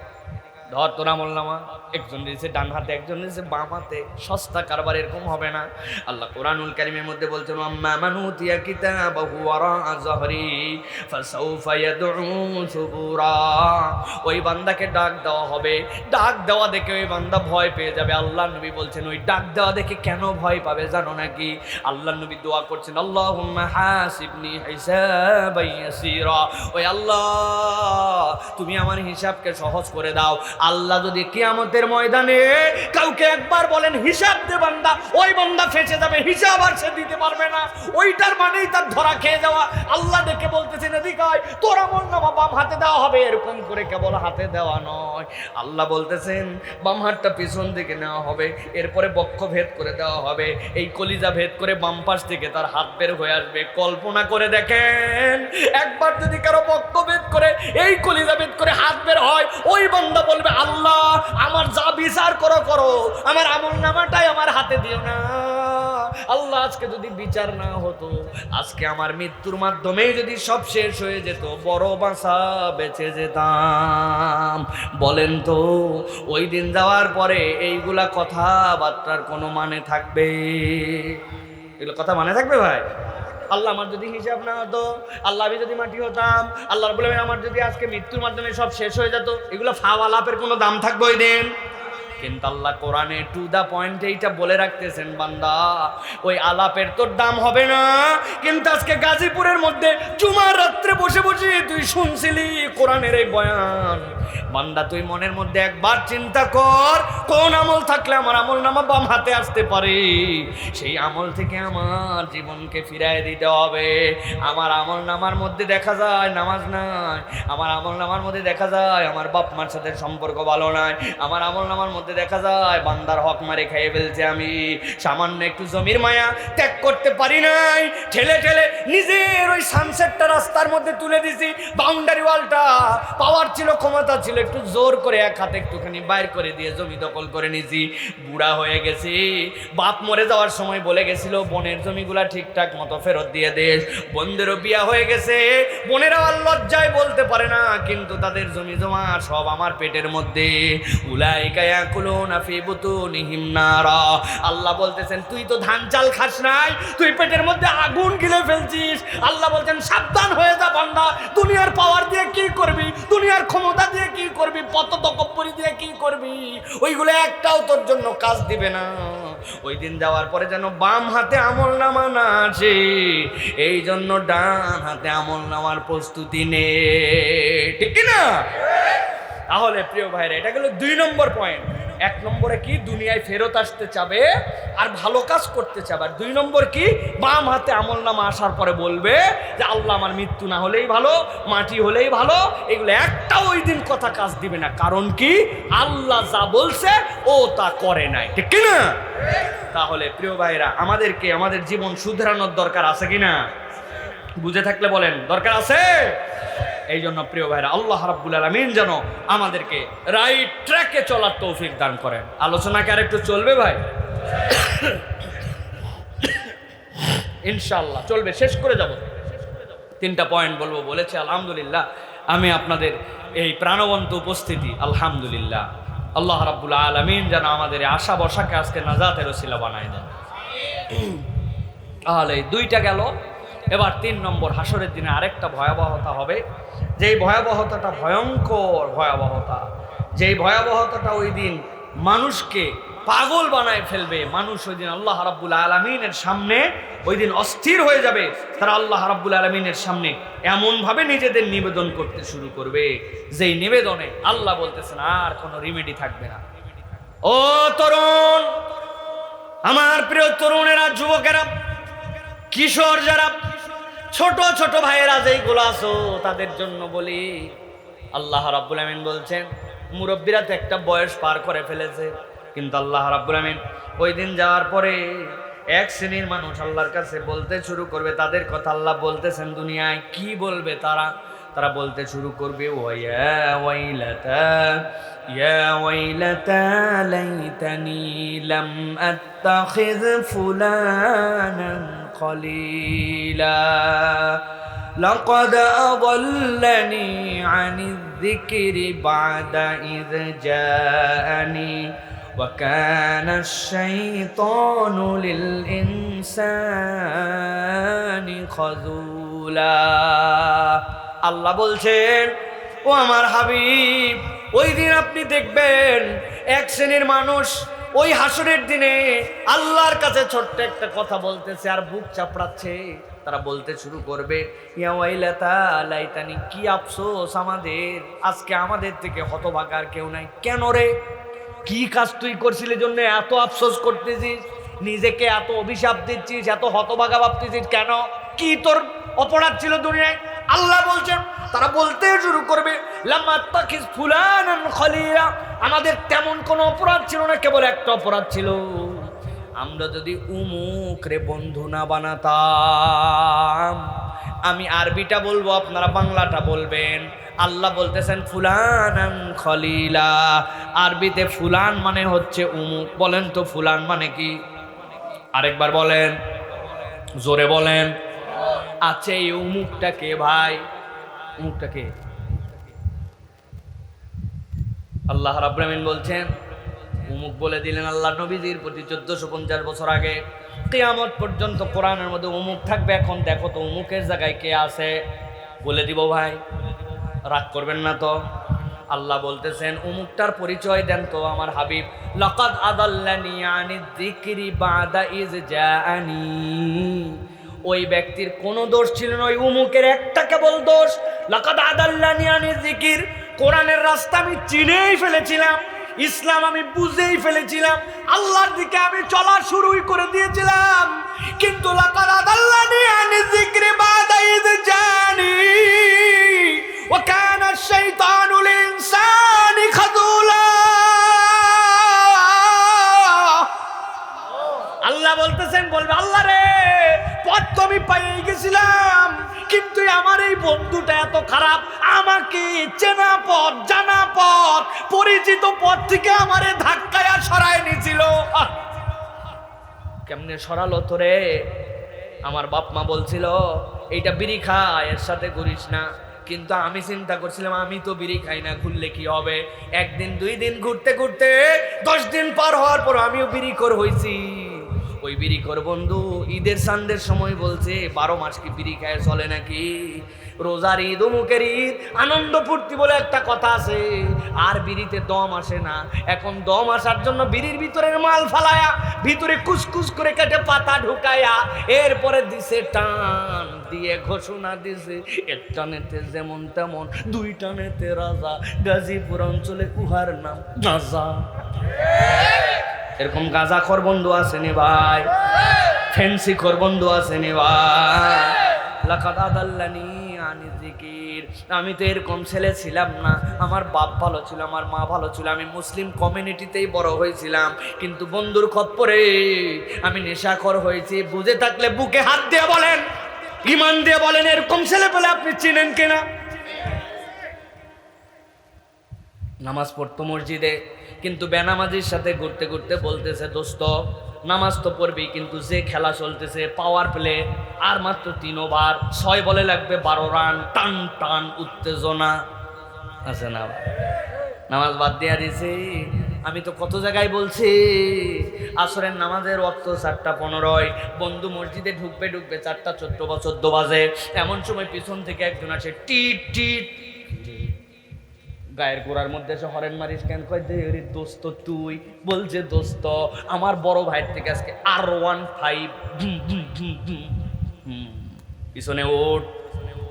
ধর তোর আমলনামা, একজন দিয়েছে ডান হাতে, একজন দিয়েছে বাম হাতে, সস্তা কারবার এরকম হবে না। আল্লাহ কোরআনুল কারীমের মধ্যে বলছেন, আম্মা মান উতিয়া কিতাবাহু ওয়ারাআ যাহরি ফাসাউফা ইয়াদউ সুবুরা। ওই বান্দাকে ডাক দেওয়া হবে, ডাক দেওয়া দেখে ওই বান্দা ভয় পেয়ে যাবে। আল্লাহ নবী বলছেন, ওই ডাক দেওয়া দেখে কেন ভয় পাবে জানো নাকি? আল্লাহ নবী দোয়া করছেন, আল্লাহুম্মা হাসিবনি হিসাবান ইয়াসীরা। ওই আল্লাহ তুমি আমার হিসাবকে সহজ করে দাও। আল্লাহ যদি কিয়ামতের ময়দানে কাউকে একবার বলেন হিসাব দে বান্দা, ওই বান্দা ফেঁসে যাবে, হিসাব আর সে দিতে পারবে না। ওইটার মানেই তার ধরা খেয়ে যাওয়া। আল্লাহ দেখে বলতেছেন, এদিকে আয়, তোর আমলনামা বাম হাতে দেওয়া হবে। এরকম করে কেবল হাতে দেওয়া নয়, আল্লাহ বলতেছেন বাম হাতটা পিছন দিকে নেওয়া হবে, এরপরে বক্ষ ভেদ করে দেওয়া হবে, এই কলিজা ভেদ করে বাম পাশ থেকে তার হাত বের হয়ে আসবে। কল্পনা করে দেখেন, একবার যদি কারো বক্ষ ভেদ করে এই কলিজা ভেদ করে হাত বের হয়, ওই বান্দা বলবে, আল্লাহ আমার যা বিচার করো করো, আমার আমলনামাটাই আমার হাতে দিও না। আল্লাহ আজকে যদি বিচার না হতো, আজকে আমার মৃত্যুর মাধ্যমেই যদি সব শেষ হয়ে যেত, বড় বাঁচা বেঁচে যেতাম। বলেন তো ওই দিন যাওয়ার পরে এইগুলা কথাবার্তার কোনো মানে থাকবে? এগুলো কথা মানে থাকবে ভাই? আল্লাহ আমার যদি হিসাব না হতো, আল্লাহ আমি যদি মাটি হতাম, আল্লাহ রাব্বুল আমিন আমার যদি আজকে মৃত্যুর মাধ্যমে সব শেষ হয়ে যেত, এগুলো ফাওয়া লাভের কোনো দাম থাকবে ওই দিন? কিন্তু আল্লাহ কোরআনে টু দা পয়েন্ট এইটা বলে রাখতেছেন, বান্দা ওই আলাপের তোর দাম হবে না। কিন্তু আজকে গাজীপুরের মধ্যে জুমার রাত্রে বসে বসে তুই শুনছিলি কোরআনের এই বয়ান। বান্দা তুই মনের মধ্যে একবার চিন্তা কর, কোন আমল থাকলে আমার আমল নামা বাম হাতে আসতে পারে, সেই আমল থেকে আমার জীবনকে ফিরায় দিতে হবে। আমার আমল নামার মধ্যে দেখা যায় নামাজ নাই, আমার আমল নামার মধ্যে দেখা যায় আমার বাপ মার সাথে সম্পর্ক ভালো নাই, আমার আমল নামার মধ্যে দেখা যায় বান্দার হক মারে খেয়ে ফেলছে, আমি সামান্য একটু জমির মায়া ত্যাগ করতে পারি নাই, ঠেলে ঠেলে নিজের ওই সানসেটটা রাস্তার মধ্যে তুলে দিছি, বাউন্ডারি ওয়ালটা পাওয়ার ছিল, ক্ষমতা ছিল, একটু জোর করে এক হাতে একটুখানি বাইর করে দিয়ে জমি দখল করে নিছি। বুড়া হয়ে গেছি, বাপ মরে যাওয়ার সময় বলে গেছিল বোনের জমিগুলা ঠিকঠাক মতো ফেরত দিয়ে দেশ। বোনদেরও বিয়া হয়ে গেছে, বোনেরা আর লজ্জায় বলতে পারে না, কিন্তু তাদের জমি জমা সব আমার পেটের মধ্যে। উলাইকা ইয়াকুলুনা ফি বুতুনিহিম নারা। আল্লাহ বলতেছেন তুই তো ধান চাল খাস নাই, তুই পেটের মধ্যে আগুন গিলে ফেলছিস। আল্লাহ বলছেন সাবধান হয়ে যা বান্দা, দুনিয়ার পাওয়ার দিয়ে কি করবি, দুনিয়ার ক্ষমতা দিয়ে কি করবি, পত তকব্বরি দিয়ে কি করবি, ওইগুলো একটাও তোর জন্য কাজ দিবে না। ওই দিন যাওয়ার পরে যেন বাম হাতে আমল নামা না আসে, এই জন্য ডান হাতে আমল নামার প্রস্তুতি নে, ঠিক কিনা? তাহলে প্রিয় ভাইরা, এটা গেল 2 নম্বর পয়েন্ট। 1 নম্বরে কি, দুনিয়ায় ফেরত আসতে চাবে আর ভালো কাজ করতে চাবে। আর 2 নম্বর কি, বাম হাতে আমল নামা আসার পরে বলবে যে আল্লাহ আমার মৃত্যু না হলেই ভালো, মাটি হলেই ভালো। এগুলো একটাও ওই দিন কথা কাজ দিবে না। কারণ কি, আল্লাহ যা বলছে ও তা করে নাই, ঠিক কিনা? তাহলে প্রিয় ভাইরা, আমাদেরকে আমাদের জীবন শুধরানোর দরকার আছে কিনা? বুঝে থাকলে বলেন দরকার আছে। এই জন্য প্রিয় ভাইরা, আল্লাহ রাব্বুল আলামিন যেন আমাদেরকে রাইট ট্র্যাকে চলার তৌফিক দান করেন। আলোচনা কি আর একটু চলবে ভাই? ইনশাআল্লাহ চলবে, শেষ করে যাব। 3টা পয়েন্ট বলবো বলেছে। আলহামদুলিল্লাহ, আমি আপনাদের এই প্রাণবন্ত উপস্থিতি, আলহামদুলিল্লাহ, আল্লাহ রাব্বুল আলামিন যেন আমাদের আশা বসাকে আজকে নাজাতের ওসিলা বানায় দেন। তাহলে 2টা গেল। এবার 3 নম্বর, হাসরের দিনে আরেকটা ভয়াবহতা হবে, যেই ভয়াবহতাটা ভয়ঙ্কর ভয়াবহতা, যেই ভয়াবহতাটা ওই দিন মানুষকে পাগল বানায় ফেলবে। মানুষ ওই দিন আল্লাহ রাব্বুল আলামিনের সামনে ওই দিন অস্থির হয়ে যাবে। তারা আল্লাহ রাব্বুল আলামিনের সামনে এমনভাবে নিজেদের নিবেদন করতে শুরু করবে, যেই নিবেদনে আল্লাহ বলতেছেন আর কোনো রিমেডি থাকবে না। ও তরুণ, আমার প্রিয় তরুণেরা, যুবকেরা, কিশোর যারা, ছোট ছোট ভাইয়েরা যেইগুলো আছো, তাদের জন্য বলি, আল্লাহ রাব্বুল আমিন বলছেন মুরব্বীরা তো একটা বয়স পার করে ফেলেছে, কিন্তু আল্লাহ রাব্বুল আমিন ওই দিন যাওয়ার পরে এক শ্রেণীর মানুষ আল্লাহর কাছে বলতে শুরু করবে। তাদের কথা আল্লাহ বলতেছেন, দুনিয়ায় কি বলবে তারা? তারা বলতে শুরু করবে, ওয়া ওয়াইলাতা ইয়া ওয়াইলাতা লাইতানি লাম আত্তাখিয ফুলানান খলিলা লাকাদ আযাল্লানি আনিয যিকরি বা'দা ইয জাআনি ওয়া কানা আশ-শাইতানু লিল ইনসানি খাযুলা। আল্লাহ বলছেন, ও আমার হাবিব, ওই দিন আপনি দেখবেন এক শ্রেণীর মানুষ ওই হাসরের দিনে আল্লাহর কাছে ছোট্ট একটা কথা বলতেছে আর বুক চাপড়াচ্ছে। তারা বলতে শুরু করবে, ইয়া ওয়াইলাতা লাইতানি, কি আফসোস আমাদের, আজকে আমাদের থেকে হতভাগার কেউ নাই। কেন রে, কি কাজ তুই করছিলি জন্য এত আফসোস করতেছিস, নিজেকে এত অভিশাপ দিচ্ছিস, এত হতভাগা ভাবতেছিস কেন? কি তোর অপরাধ ছিল দুনিয়ায়? আল্লাহ বলছেন, তারা বলতে শুরু করবে, লাম আত্তাখিয ফুলানান খলিলা, আমাদের তেমন কোনো অপরাধ ছিল না, কেবল একটা অপরাধ ছিল, আমরা যদি উমুক রে বন্ধু না বানাতাম। আমি আরবিটা বলবো, আপনারা বাংলাটা বলবেন। আল্লাহ বলতেছেন ফুলানান খলিলা, আরবিতে ফুলান মানে হচ্ছে উমুক। বলেন তো ফুলান মানে কি? আরেকবার বলেন, জোরে বলেন। আচ্ছা, এই উমুকটা কে ভাই? উমুকটা কে? আল্লাহ রাব্বুল আমিন বলছেন, উমুক বলে দিলেন আল্লাহ নবীজির প্রতি 1450 বছর আগে। কিয়ামত পর্যন্ত কোরআনের মধ্যে উমুক থাকবে। এখন দেখো তো উমুকের জায়গায় কে আছে, বলে দিব ভাই, রাগ করবেন না তো। আল্লাহ বলতেছেন উমুকটার পরিচয় দেন তো আমার হাবিব। লাকাদ আদাল্লানি আনিয যিকরি বাদা ইয জাআনি। ওই ব্যক্তির কোনো দোষ ছিল না, ওই উমুকের একটা কেবল দোষ। লাকাদ আদাল্লানি আনিয যিকির, কোরআনের রাস্তা আমি চিনেই ফেলেছিলাম, ইসলাম আমি বুঝেই ফেলেছিলাম, আল্লাহর দিকে আমি চলা শুরুই করে দিয়েছিলাম, কিন্তু লাকাদ আদাল্লানি আনিয যিকরি বাদা ইয জাআনি ওয়া কানা আশ-শাইতানু লিল-ইনসানি খাযুলা। আল্লাহ বলতেছেন, বলবে আল্লাহ রে, পথ তো আমি পেয়ে গেছিলাম, কিন্তু আমার এই বন্ধুটা এত খারাপ, আমাকে চেনা পথ, জানা পথ, পরিচিত পথ থেকে আমারে ধাক্কায়া সরায় নিয়েছিল। কেমনে সরালো তোরে? আমার বাপ মা বলছিল এইটা বিড়ি খা, এর সাথে ঘুরিস না, কিন্তু আমি চিন্তা করছিলাম আমি তো বিড়ি খাই না, ঘুরলে কি হবে। একদিন 2 দিন ঘুরতে ঘুরতে 10 দিন পার হওয়ার পর আমিও বিড়িখোর হয়েছি। ওই বিড়িখোর বন্ধু ঈদের সান্দের সময় বলছে 12 মাস কি বিড়ি খায় চলে নাকি? রোজার ঈদ, অমুকের ঈদ, আনন্দ ফুর্তি বলে একটা কথা আছে, আর বিড়িতে দম আসে না। এখন দম আসার জন্য বিড়ির ভিতরের মাল ফালায়া ভিতরে কুচকুচ করে কেটে পাতা ঢুকায়া এরপরে দিছে টান দিয়ে ঘোষণা দিছে, 1 টানেতে যেমন তেমন, 2 টানেতে রাজা, গাজীপুর অঞ্চলে উহার নাম গাজা। এরকম গাঁজাখোর বন্ধু আসেনি ভাই, ফেন্সি খোর বন্ধু আসেনি ভাই। লাকাদ আদাল্লানি আনিয যিকির। আমি তো এরকম ছেলে ছিলাম না, আমার বাপ ভালো ছিল, আমার মা ভালো ছিল, আমি মুসলিম কমিউনিটিতেই বড় হয়েছিলাম, কিন্তু বন্ধুর খপ্পরে আমি নেশাখোর হয়েছি। বুঝে থাকলে বুকে হাত দিয়ে বলেন, ঈমান দিয়ে বলেন, এরকম ছেলে পেলে আপনি চিনেন কিনা? নামাজ পড়তো মসজিদে, কিন্তু বেনামাজির সাথে ঘুরতে ঘুরতে বলতেছে, দোস্ত নামাজ তো পড়বি, কিন্তু যে খেলা চলতেছে পাওয়ার প্লে, আর মাত্র 3 ওভার, 6 বলে লাগবে 12 রান, টান টান উত্তেজনা আছে না, নামাজ বাদ দিয়া দিছি। আমি তো কত জায়গায় বলছি আসরের নামাজের ওয়াক্ত 4:15, বন্ধু মসজিদে ঢুকবে 4:14 বাজে। এমন সময় পিছন থেকে একজন আসে, টিট টিট, গায়ের গোড়ার মধ্যে এসে হরেন মারিস কেন? কয় দে রে দোস্ত তুই। বলছে দোস্ত আমার বড় ভাইয়ের থেকে আজকে R15 পিছনে ওঠ,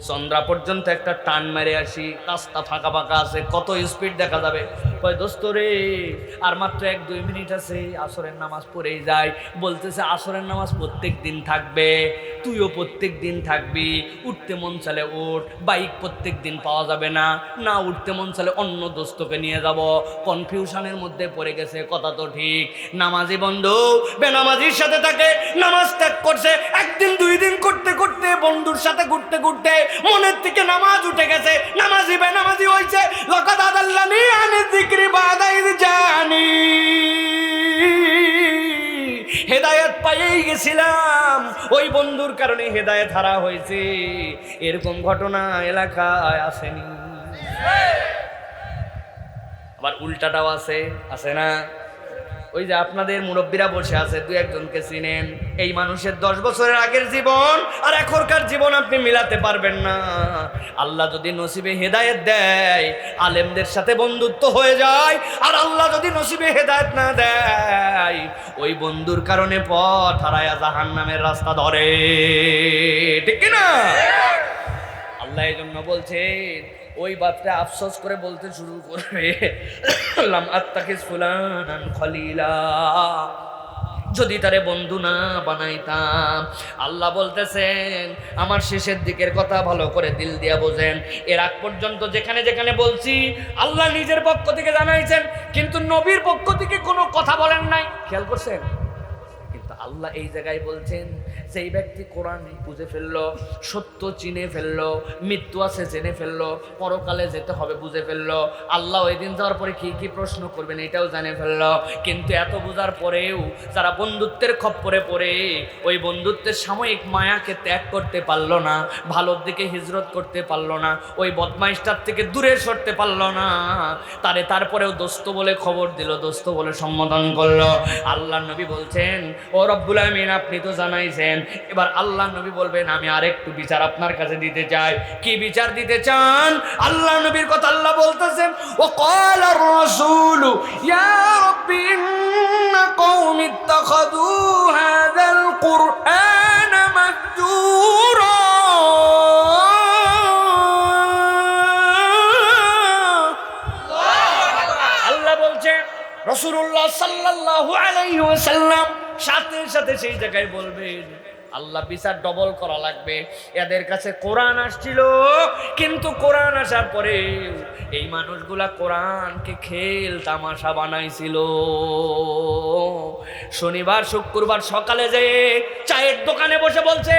চন্দ্রা পর্যন্ত একটা টান মেরে আসি, রাস্তা ফাঁকা ফাঁকা আছে, কত স্পিড দেখা যাবে। কয় দোস্ত রে আর মাত্র 1-2 মিনিট আছে, আসরের নামাজ পড়েই যায়। বলতেছে আসরের নামাজ প্রত্যেক দিন থাকবে, তুইও প্রত্যেক দিন থাকবি, উঠতে মন চালে ওঠ, বাইক প্রত্যেক দিন পাওয়া যাবে না, না উঠতে মন চালে অন্য দোস্তকে নিয়ে যাব। কনফিউশনের মধ্যে পড়ে গেছে, কথা তো ঠিক। নামাজি বন্ধু বেনামাজির সাথে থাকে, নামাজ ত্যাগ করছে, 1 দিন 2 দিন করতে করতে বন্ধুর সাথে ঘুরতে ঘুরতে মনের থেকে নামাজ উঠে গেছে, নামাজি বেনামাজি হয়েছে। লাকাদ আদাল্লানি আনিয যিকরি বাদা ইয জাআনি। হেদায়েত পাইয়েই গেছিলাম, ওই বন্ধুর কারণে হেদায়েত হারা হয়েছে। এরকম ঘটনা এলাকায় আসেনি? আবার উল্টাটাও আছে না? ওই যে আপনাদের মুরব্বীরা বসে আছে, 2-1 জনকে চিনেন, এই মানুষের 10 বছরের আগের জীবন আর এখনকার জীবন আপনি মিলাতে পারবেন না। আল্লাহ যদি নসিবে হেদায়েত দেয়, আলেমদের সাথে বন্ধুত্ব হয়ে যায়, আর আল্লাহ যদি নসিবে হেদায়েত না দেয়, ওই বন্ধুর কারণে পথ হারায়া জাহান্নামের রাস্তা ধরে, ঠিক না? আল্লাহ এই জন্য বলছেন, ওই বাপটা আফসোস করে বলতে শুরু করবে, লাম আত্তাখিজ ফুলানান খলিলা, যদি তারে বন্ধু না বানাইতাম। আল্লাহ বলতেছেন আমার শেষের দিকের কথা ভালো করে দিল দিয়া বোঝেন। এর আগ পর্যন্ত যেখানে যেখানে বলছি আল্লাহ নিজের পক্ষ থেকে জানাইছেন, কিন্তু নবীর পক্ষ থেকে কোনো কথা বলেন নাই, খেয়াল করছেন? কিন্তু আল্লাহ এই জায়গায় বলছেন, সেই ব্যক্তি কোরআন বুঝে ফেললো, সত্য চিনে ফেললো, মৃত্যু আছে জেনে ফেললো, পরকালে যেতে হবে বুঝে ফেললো, আল্লাহ ওই দিন যাওয়ার পরে কি কি প্রশ্ন করবেন এটাও জানে ফেললো। কিন্তু এত বোঝার পরেও যারা বন্ধুত্বের খপ্পরে পড়ে ওই বন্ধুত্বের সাময়িক মায়াকে ত্যাগ করতে পারলো না, ভালোর দিকে হিজরত করতে পারলো না, ওই বদমাইশটার থেকে দূরে সরতে পারলো না, তারপরেও দোস্ত বলে খবর দিল, দোস্ত বলে সম্বোধন করলো। আল্লাহ নবী বলছেন, ও রব্বুল আলামিন আপনি তো জানাইছেন, এবার আল্লাহ নবী বলবেন আমি আরেকটু বিচার আপনার কাছে দিতে চাই। কি বিচার দিতে চান? আল্লাহ নবীর কথা আল্লাহ বলতেছেন, ও ক্বালার রাসূলু ইয়া রাব্বি ইন্না কওমি ইত্তাখাযু হাযাল কুরআনা মাহজুরা। আল্লাহ বলছেন, রাসূলুল্লাহ সাল্লাল্লাহু আলাইহি ওয়াসাল্লাম সাথে সাথে সেই জায়গায় বলবেন আল্লাহ বিচার ডবল করা লাগবে। এদের কাছে কোরআন আসছিল, কিন্তু কোরআন আসার পরে এই মানুষগুলা কোরআনকে খেল তামাশা বানাইছিল। শনিবার শুক্রবার সকালে যেয়ে চায়ের দোকানে বসে বলছে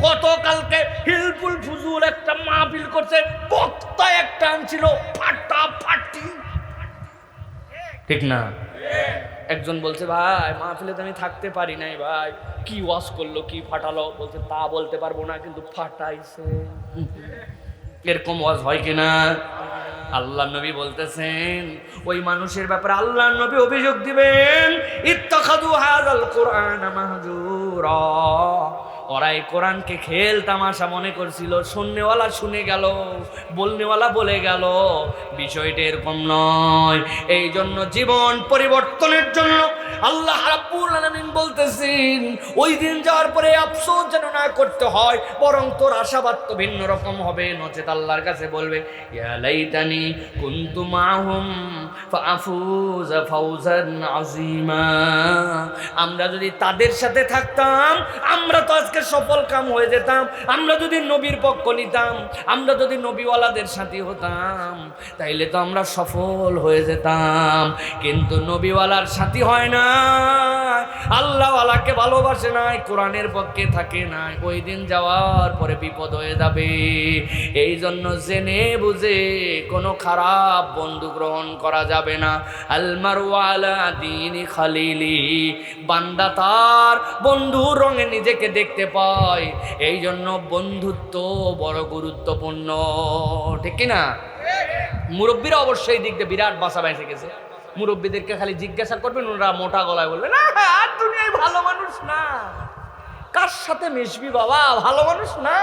গতকালকে হিলফুল ফুজুল একটা মাহফিল করছে, বক্তা একটা আনছিল ফাটাফাটি, ঠিক না? একজন বলছে ভাই মাহফিলে তো আমি থাকতে পারি নাই ভাই, কি ওয়াজ করলো কি ফাটালো, বলছে তা বলতে পারবো না কিন্তু ফাটাইছে। এরকম ওয়াজ হয় কিনা? আল্লাহ নবী বলতেছেন ওই মানুষের ব্যাপারে আল্লাহ নবী অভিযোগ দিবেন, ইত্তাখাযু হাযাল কুরআনা মাহজুরা। ওরা এই কোরআনকে খেল তামাশা মনে করছিল, শুননেওয়ালা শুনে গেল, বলনেওয়ালা বলে গেল। বিষয়টা এরকম নয়। এই জন্য জীবন পরিবর্তনের জন্য আল্লাহ রাব্বুল আলামিন বলতেছেন ওই দিন যাওয়ার পরে আফসোস যেন না করতে হয়, বরং তোর আশাবাদ তো ভিন্ন রকম হবে। নচেত আল্লাহর কাছে বলবে ইয়া লাইতানি কুনতু মাহুম ফাআফুযা ফাওজান আযীমা। আমরা যদি তাদের সাথে থাকতাম আমরা তো আজকে সফল কাম হয়ে যেতাম। আমরা যদি নবীর পক্ষ নিতাম, আমরা যদি নবীওয়ালাদের সাথে হতাম, তাইলে তো আমরা সফল হয়ে যেতাম। কিন্তু নবীওয়ালার সাথী হয় না, আল্লাহওয়ালাকে ভালোবাসে নাই, কোরআনের পক্ষে থাকে না, ওই দিন যাওয়ার পরে বিপদ হয়ে যাবে। এই জন্য জেনে বুঝে কোনো খারাপ বন্ধু গ্রহণ করা যাবে না। আলমারু আলা দীনি খালিলি, বান্দা তার বন্ধুর রঙে নিজেকে দেখতে পায়। এই জন্য বন্ধুত্ব বড় গুরুত্বপূর্ণ, ঠিক কিনা? মুরব্বীরা অবশ্যই দিক দিয়ে বিরাট বাসা বেঁচে গেছে। মুরব্বীদেরকে খালি জিজ্ঞাসা করবেন, ওরা মোটা গলায় বলবে না আর দুনিয়ায় ভালো মানুষ না, কার সাথে মিশবি বাবা, ভালো মানুষ না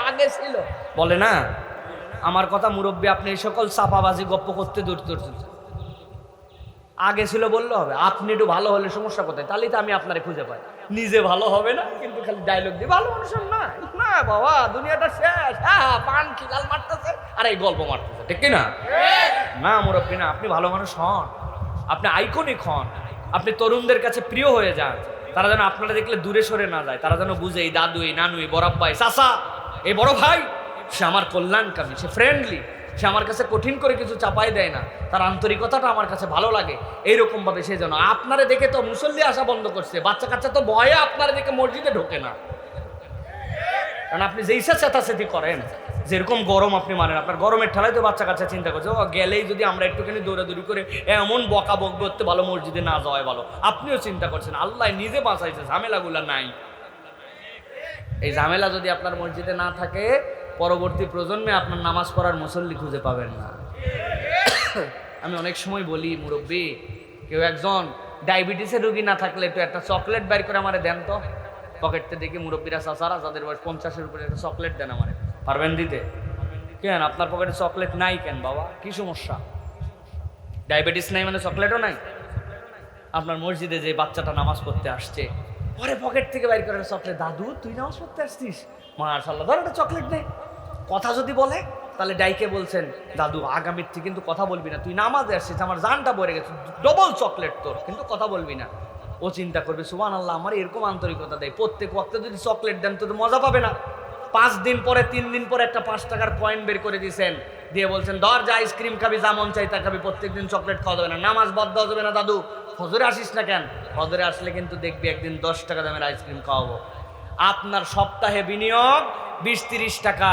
আগে ছিল, বলে না। আমার কথা মুরব্বী, আপনি এই সকল চাপাবাজি গপ্প করতে দূর আগে ছিল বললে হবে। আপনি একটু ভালো হলে সমস্যা কোথায়? তাহলেই তো আমি আপনারে খুঁজে পাই। নিজে ভালো হবে না কিন্তু খালি ডায়লগ দিয়ে ভালো মানুষ না, না বাবা দুনিয়াটা শেষ, হ্যাঁ পান খিলাল মারতেছে আর এই গল্প মারতেছে, ঠিক কিনা? না মুরব্বী না, আপনি ভালো মানুষ হন, আপনি আইকনিক হন, আপনি তরুণদের কাছে প্রিয় হয়ে যান। তারা যেন আপনারা দেখলে দূরে সরে না যায়, তারা যেন বুঝে এই দাদু, এই নানু, এই বড়াব্বাই, চাচা, এই বড় ভাই সে আমার কল্যাণকামী, সে ফ্রেন্ডলি, সে আমার কাছে কঠিন করে কিছু চাপাই দেয় না, তার আন্তরিকতাটা আমার কাছে ভালো লাগে। এইরকম ভাবে সে যেন আপনারে দেখে তো মুসল্লি আসা বন্ধ করছে, বাচ্চা কাচ্চা তো ভয়ে আপনারা দেখে মসজিদে ঢোকে না, কারণ আপনি যেই চেঁচাচেঁতি করেন, যেরকম গরম আপনি মানেন, আপনার গরমের ঠেলায় তো বাচ্চা কাচ্চা চিন্তা করছে ও গেলেই যদি আমরা একটুখানি দৌড়াদৌড়ি করে এমন বকা বক করতে ভালো, মসজিদে না যাওয়াই ভালো। আপনিও চিন্তা করছেন, আল্লাহ নিজে বাঁচাইছে, ঝামেলাগুলা নাই। এই ঝামেলা যদি আপনার মসজিদে না থাকে, পরবর্তী প্রজন্মে আপনার নামাজ পড়ার মুসল্লি খুঁজে পাবেন না। আমি অনেক সময় বলি মুরব্বী, কেউ একজন ডায়াবেটিসের রোগী না থাকলে একটু একটা চকলেট বাইর করে আমারে দেন তো। পকেটতে দেখি মুরব্বীরা চাচারা যাদের বয়স 50-এর উপরে একটা চকলেট দেন আমারে, পারবেন দিতে? কেন আপনার পকেটে চকলেট নাই কেন বাবা, কি সমস্যা? ডায়াবেটিস নাই মানে চকলেটও নাই? আপনার মসজিদে যে বাচ্চাটা নামাজ পড়তে আসছে, পরে পকেট থেকে বাইর করে চকলেট, দাদু তুই নামাজ পড়তে আসছিস, মাশাআল্লাহ ধর একটা চকলেট নেই। কথা যদি বলে তাহলে ডাইকে বলছেন, দাদু আগামীর থেকে কিন্তু কথা বলবি না, তুই নামাজে আসছিস, আমার জানটা ভরে গেছে, ডবল চকলেট তোর, কিন্তু কথা বলবি না। ও চিন্তা করবে সুবহানাল্লাহ, আমার এরকম আন্তরিকতা দেয়, প্রত্যেক ওয়াক্তে যদি চকলেট দেন তো মজা পাবে না। 5 দিন পরে 3 দিন পরে একটা 5 টাকার কয়েন বের করে দিয়েছেন, দিয়ে বলছেন ধর যা আইসক্রিম খাবি, যা মন চাই তা খাবি, প্রত্যেকদিন চকলেট খাওয়া যাবে না, নামাজ বাদ দেওয়া যাবে না। দাদু ফজরে আসিস না কেন? ফজরে আসলে কিন্তু দেখবি একদিন 10 টাকা দামের আইসক্রিম খাওয়াবো। আপনার সপ্তাহে বিনিয়োগ 20-30 টাকা।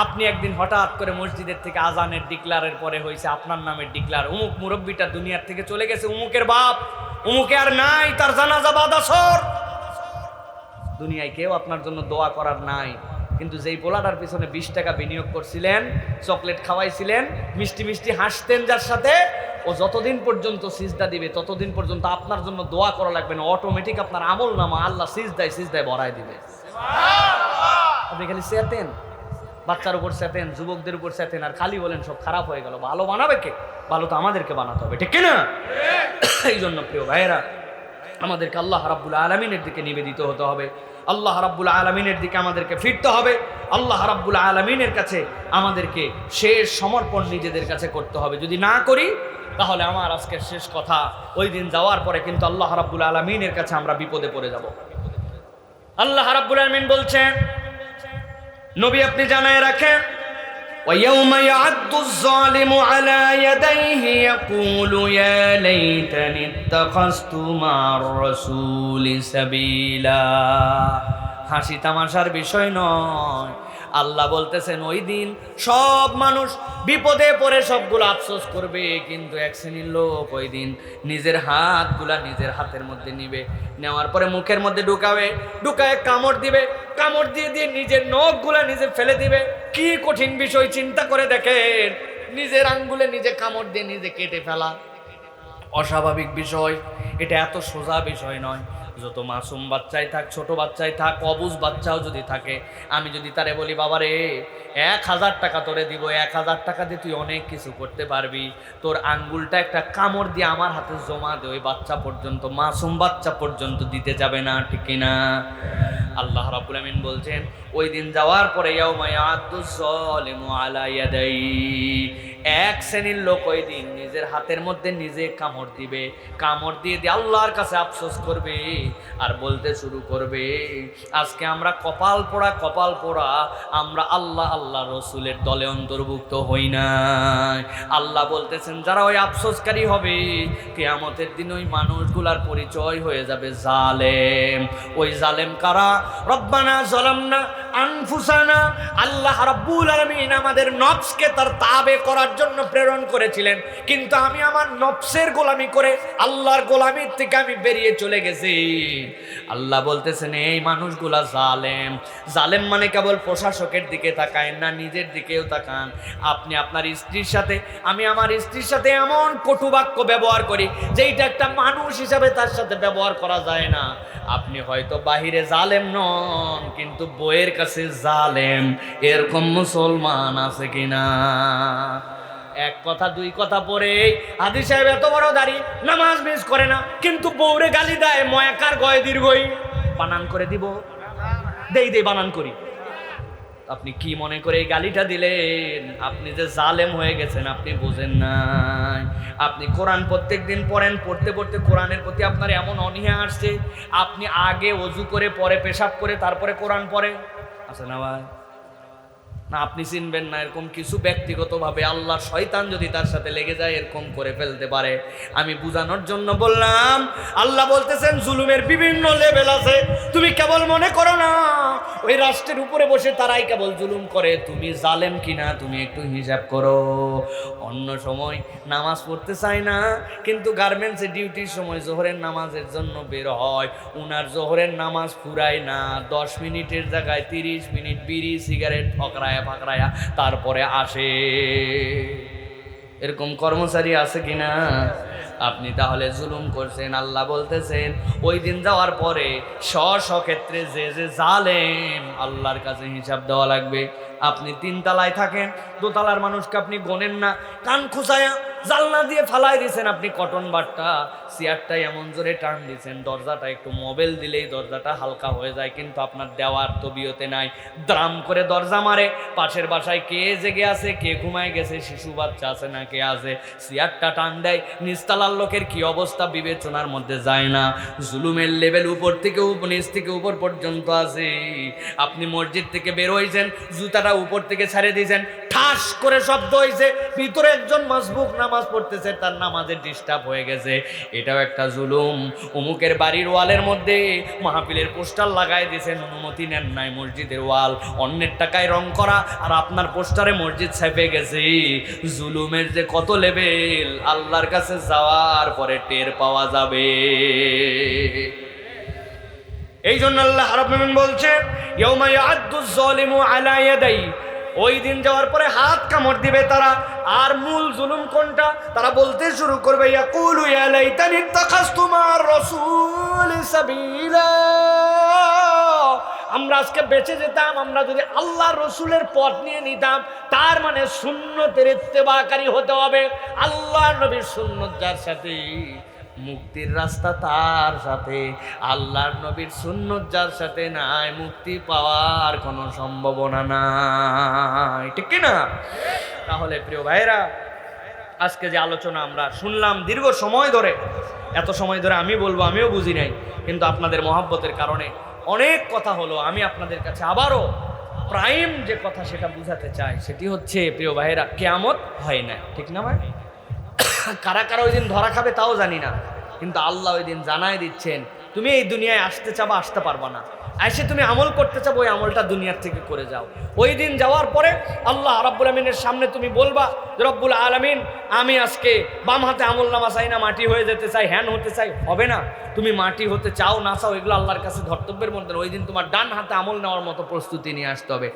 আপনি একদিন হঠাৎ করে মসজিদের থেকে আজানের ডিক্লারের পরে হয়েছে আপনার নামের ডিক্লার, অমুক মুরব্বীটা দুনিয়ার থেকে চলে গেছে, অমুকের বাপ, অমুকে আর নাই, তার জানাজা বাদ আসর। দুনিয়ায় কেউ আপনার জন্য দোয়া করার নাই, কিন্তু যেই পোলাটার পিছনে 20 টাকা বিনিয়োগ করছিলেন, চকলেট খাওয়াইছিলেন, মিষ্টি মিষ্টি হাসতেন যার সাথে, ও যতদিন পর্যন্ত সিজদা দিবে ততদিন পর্যন্ত আপনার জন্য দোয়া করা লাগবে না, অটোমেটিক আপনার আমল নামা আল্লাহ সিজদায় ভরায় দিবে। আপনি খালি চেতেন, বাচ্চার উপর চেতেন, যুবকদের উপর চেতেন, আর খালি বলেন সব খারাপ হয়ে গেল। ভালো বানাবে কে? ভালো তো আমাদেরকে বানাতে হবে, ঠিক কিনা? এই জন্য প্রিয় ভাইয়েরা, আমাদেরকে আল্লাহ রাব্বুল আলামিনের দিকে নিবেদিত হতে হবে, আল্লাহ রাব্বুল আলামিনের দিকে আমাদেরকে ফিরতে হবে, আল্লাহ রাব্বুল আলামিনের কাছে আমাদেরকে শেষ সমর্পণ নিজেদের কাছে করতে হবে। যদি না করি তাহলে আমার আজকের শেষ কথা, ওই দিন যাওয়ার পরে কিন্তু আল্লাহ রাব্বুল আলামিনের কাছে আমরা বিপদে পড়ে যাব। আল্লাহ রাব্বুল আলামিন বলছেন, নবী আপনি জানায় রাখেন, وَيَوْمَ يَعَضُّ الظَّالِمُ عَلَى يَدَيْهِ يَقُولُ يَا لَيْتَنِي اتَّخَذْتُ مَعَ الرَّسُولِ سَبِيلًا। হাসি তামাশার বিষয় নয়। আল্লাহ বলতেছেন ওই দিন সব মানুষ বিপদে পড়ে সবগুলো আফসোস করবে, কিন্তু এক শ্রেণীর লোক ওই দিন নিজের হাতগুলা নিজের হাতের মধ্যে নিবে, নেওয়ার পরে মুখের মধ্যে ঢুকায় কামড় দিবে, কামড় দিয়ে নিজের নখগুলা নিজে ফেলে দিবে। কি কঠিন বিষয় চিন্তা করে দেখেন, নিজের আঙ্গুলে নিজে কামড় দিয়ে নিজে কেটে ফেলা অস্বাভাবিক বিষয়। এটা এত সোজা বিষয় নয়। যত মাসুম বাচ্চাই থাক, ছোট বাচ্চাই থাক, অবুঝ বাচ্চাও যদি থাকে, আমি যদি তারে বলি বাবা রে 1000 টাকা তোরে দিব, 1000 টাকা দিয়ে তুই অনেক কিছু করতে পারবি, তোর আঙ্গুলটা একটা কামড় দিয়ে আমার হাতে জমা দে, ওই বাচ্চা পর্যন্ত, মাসুম বাচ্চা পর্যন্ত দিতে যাবে না, ঠিক কিনা? আল্লাহ রাব্বুল আমিন বলছেন ওই দিন যাওয়ার পরে ইয়াউমা ইয়াদুজ যালিমু আলা ইয়াদাইহি, এক শ্রেণীর লোক ওই দিন নিজের হাতের মধ্যে নিজে কামড় দিবে, কামড় দিয়ে আল্লাহর কাছে আফসোস করবে আর বলতে শুরু করবে, আজকে আমরা কপাল পোড়া আমরা আল্লাহ রসুলের দলে অন্তর্ভুক্ত হই নাই। আল্লাহ বলতেছেন যারা ওই আফসোসকারী হবে, কিয়ামতের দিন ওই মানুষগুলার পরিচয় হয়ে যাবে জালেম। ওই জালেম কারা? রব্বানা যালামনা আনফুসানা, আল্লাহ রাব্বুল আলামিন আমাদের নফসকে তার তাবে করার জন্য প্রেরণ করেছিলেন, কিন্তু আমি আমার নফসের গোলামি করে আল্লাহর গোলামির থেকে আমি বেরিয়ে চলে গেছি। আল্লাহ বলতেছেন এই মানুষগুলা জালেম। জালেম মানে কেবল প্রশাসকের দিকে তাকায় না, নিজের দিকেও তাকান। আপনি আপনার স্ত্রীর সাথে, আমি আমার স্ত্রীর সাথে এমন কটু বাক্য ব্যবহার করি যেইটা একটা মানুষ হিসাবে তার সাথে ব্যবহার করা যায় না। আপনি হয়তো বাহিরে জালেম নন, কিন্তু বইয়ের কাছে জালেম, এরকম মুসলমান আছে কিনা? এক কথা দুই কথা পরে হাদি সাহেব এত বড় দাড়ি, নামাজ মিস করে না, কিন্তু বউরে গালি দেয় ময়াকার গয় দীর্ঘই। বানান করে দিব, দেই বানান করি। আপনি কি মনে করে এই গালিটা দিলেন? আপনি যে জালেম হয়ে গেছেন আপনি বুঝেন নাই। আপনি কোরআন প্রত্যেকদিন পড়েন, পড়তে পড়তে কোরআনের প্রতি আপনার এমন অনীহা আসছে, আপনি আগে ওযু করে পরে পেশাব করে তারপরে কোরআন পড়ে আছে না ভাই? না আপনি চিনবেন না, এরকম কিছু ব্যক্তিগতভাবে আল্লাহ শয়তান যদি তার সাথে লেগে যায় এরকম করে ফেলতে পারে। আমি বুঝানোর জন্য বললাম। আল্লাহ বলতেছেন জুলুমের বিভিন্ন লেভেল আছে, তুমি কেবল মনে করো না ওই রাষ্ট্রের উপরে বসে তারাই কেবল জুলুম করে, তুমি জালেম কিনা তুমি একটু হিসাব করো। অন্য সময় নামাজ পড়তে চায় না, কিন্তু গার্মেন্টসে ডিউটির সময় জোহরের নামাজের জন্য বের হয়, উনার জোহরের নামাজ ফুরায় না, 10 মিনিটের জায়গায় 30 মিনিট বিড়ি সিগারেট ফকরায়া তারপরে আসে। এরকম কর্মচারী আছে কিনা? আপনি তাহলে জুলুম করছেন। আল্লাহ বলতেছেন ওই দিন যাওয়ার পরে স্বক্ষেত্রে যে জালেম আল্লাহর কাছে হিসাব দেওয়া লাগবে। আপনি 3 তলায় থাকেন, 2 তলার মানুষকে আপনি গোনেন না, কান খুঁচায়া জালনা দিয়ে ফালাই দিয়েছেন, আপনি কটন বাটটা চেয়ারটা এমন জোরে টান দিয়েছেন, দরজাটা একটু মোবাইল দিলেই দরজাটা হালকা হয়ে যায়, কিন্তু আপনার দেওয়ার তবিয়তে নাই। দ্রাম করে দরজা মারে, পাশের বাসায় কে জেগে আছে, কে ঘুমায় গেছে, শিশু বাচ্চা আছে না কে আছে, চেয়ারটা টান দেয়। নিচতলার লোকের কি অবস্থা বিবেচনার মধ্যে যায় না। জুলুমের লেভেল উপর থেকে নিচ থেকে উপর পর্যন্ত আছে। আপনি মসজিদ থেকে বের হয়েছেন, জুতাটা উপর থেকে ছাড়িয়ে দিয়েছেন, ঠাস করে শব্দ হয়েছে, ভিতরে একজন মাসবুক নামাজ পড়তেছে, তার নামাজের ডিস্টার্ব হয়ে গেছে, এটাও একটা জুলুম। অমুকের বাড়ির ওয়ালের মধ্যে মাহফিলের পোস্টার লাগাই দিয়েছেন, অনুমতি নেন নাই মসজিদের ওয়াল, অন্যের টাকায় রং করা, আর আপনার পোস্টারে মসজিদ ছাপে গেছে। জুলুমের যে কত লেভেল আল্লাহর কাছে যাওয়ার পরে টের পাওয়া যাবে। এই জন্য আল্লাহ রাব্বুল আলামিন বলছেন ইয়াউমা ইয়াদুজ যালিমু আলা ইয়াদাই, ওই দিন যাওয়ার পরে হাত কামড় দিবে তারা। আর মূল জুলুম কোনটা? তারা বলতে শুরু করবে ইয়াকুলু ইয়া লাইতানি ইত্তাখাযতু মা'আর রাসূলি সাবিলা, আমরা আজকে বেঁচে যেতাম, আমরা যদি আল্লাহ রসুলের পথ নিয়ে নিতাম। তার মানে সুন্নতের ইত্তেবাকারী হতে হবে। আল্লাহ নবীর সুন্নত যার সাথে, মুক্তির রাস্তা তার সাথে। আল্লাহর নবীর সুন্নত যার সাথে নাই, মুক্তি পাওয়ার কোনো সম্ভাবনা নাই, ঠিক কি না? তাহলে প্রিয় ভাইরা, আজকে যে আলোচনা আমরা শুনলাম দীর্ঘ সময় ধরে, এত সময় ধরে আমি বলবো আমিও বুঝি নাই, কিন্তু আপনাদের মহব্বতের কারণে অনেক কথা হলো। আমি আপনাদের কাছে আবারও প্রাইম যে কথা সেটা বুঝাতে চাই, সেটি হচ্ছে প্রিয় ভাইরা, কিয়ামত হয় না, ঠিক না ভাই? কারা কারা ওই দিন ধরা খাবে তাও জানি না, কিন্তু আল্লাহ ওই দিন জানাই দিচ্ছেন, তুমি এই দুনিয়ায় আসতে চাবা, আসতে পারবা না। এসে তুমি আমল করতে চাবো, ওই আমলটা দুনিয়ার থেকে করে যাও। ওই দিন যাওয়ার পরে আল্লাহ রাব্বুল আলামিনের সামনে তুমি বলবা যে রব্বুল আলামিন, আমি আজকে বাম হাতে আমল নামা চাই না, মাটি হয়ে যেতে চাই, হ্যান হতে চাই। হবে না, তুমি মাটি হতে চাও না চাও এগুলো আল্লাহর কাছে ধর্তব্যের মধ্যে। ওই দিন তোমার ডান হাতে আমল নেওয়ার মতো প্রস্তুতি নিয়ে আসতে হবে।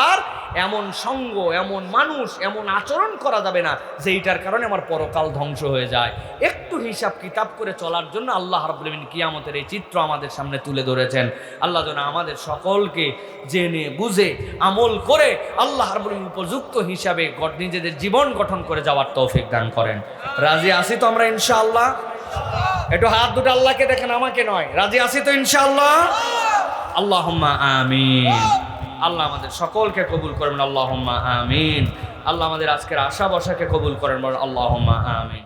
আর এমন সঙ্গ, এমন মানুষ, এমন আচরণ করা যাবে না যেইটার কারণে আমার পরকাল ধ্বংস হয়ে যায়। একটু হিসাব কিতাব করে চলার জন্য আল্লাহ রাব্বুল আলামিন কিয়ামতের এই চিত্র আমাদের সামনে তুলে ধরেছেন। আল্লাহ যেন আমাদের সকলকে জেনে বুঝে আমল করে আল্লাহ রাব্বুল আলামিন উপযুক্ত হিসাবে নিজেদের জীবন গঠন করে যাওয়ার তৌফিক দান করেন। রাজি আছি তো আমরা ইনশাআল্লাহ? একটু হাত দুটো আল্লাহকে দেখেন, আমাকে নয়। রাজি আছি তো ইনশাআল্লাহ? আল্লাহুম্মা আমিন। আল্লাহ আমাদের সকলকে কবুল করবেন, আল্লাহুম্মা আমিন। আল্লাহ আমাদের আজকের আশা বসাকে কবুল করেন, আল্লাহুম্মা আমিন।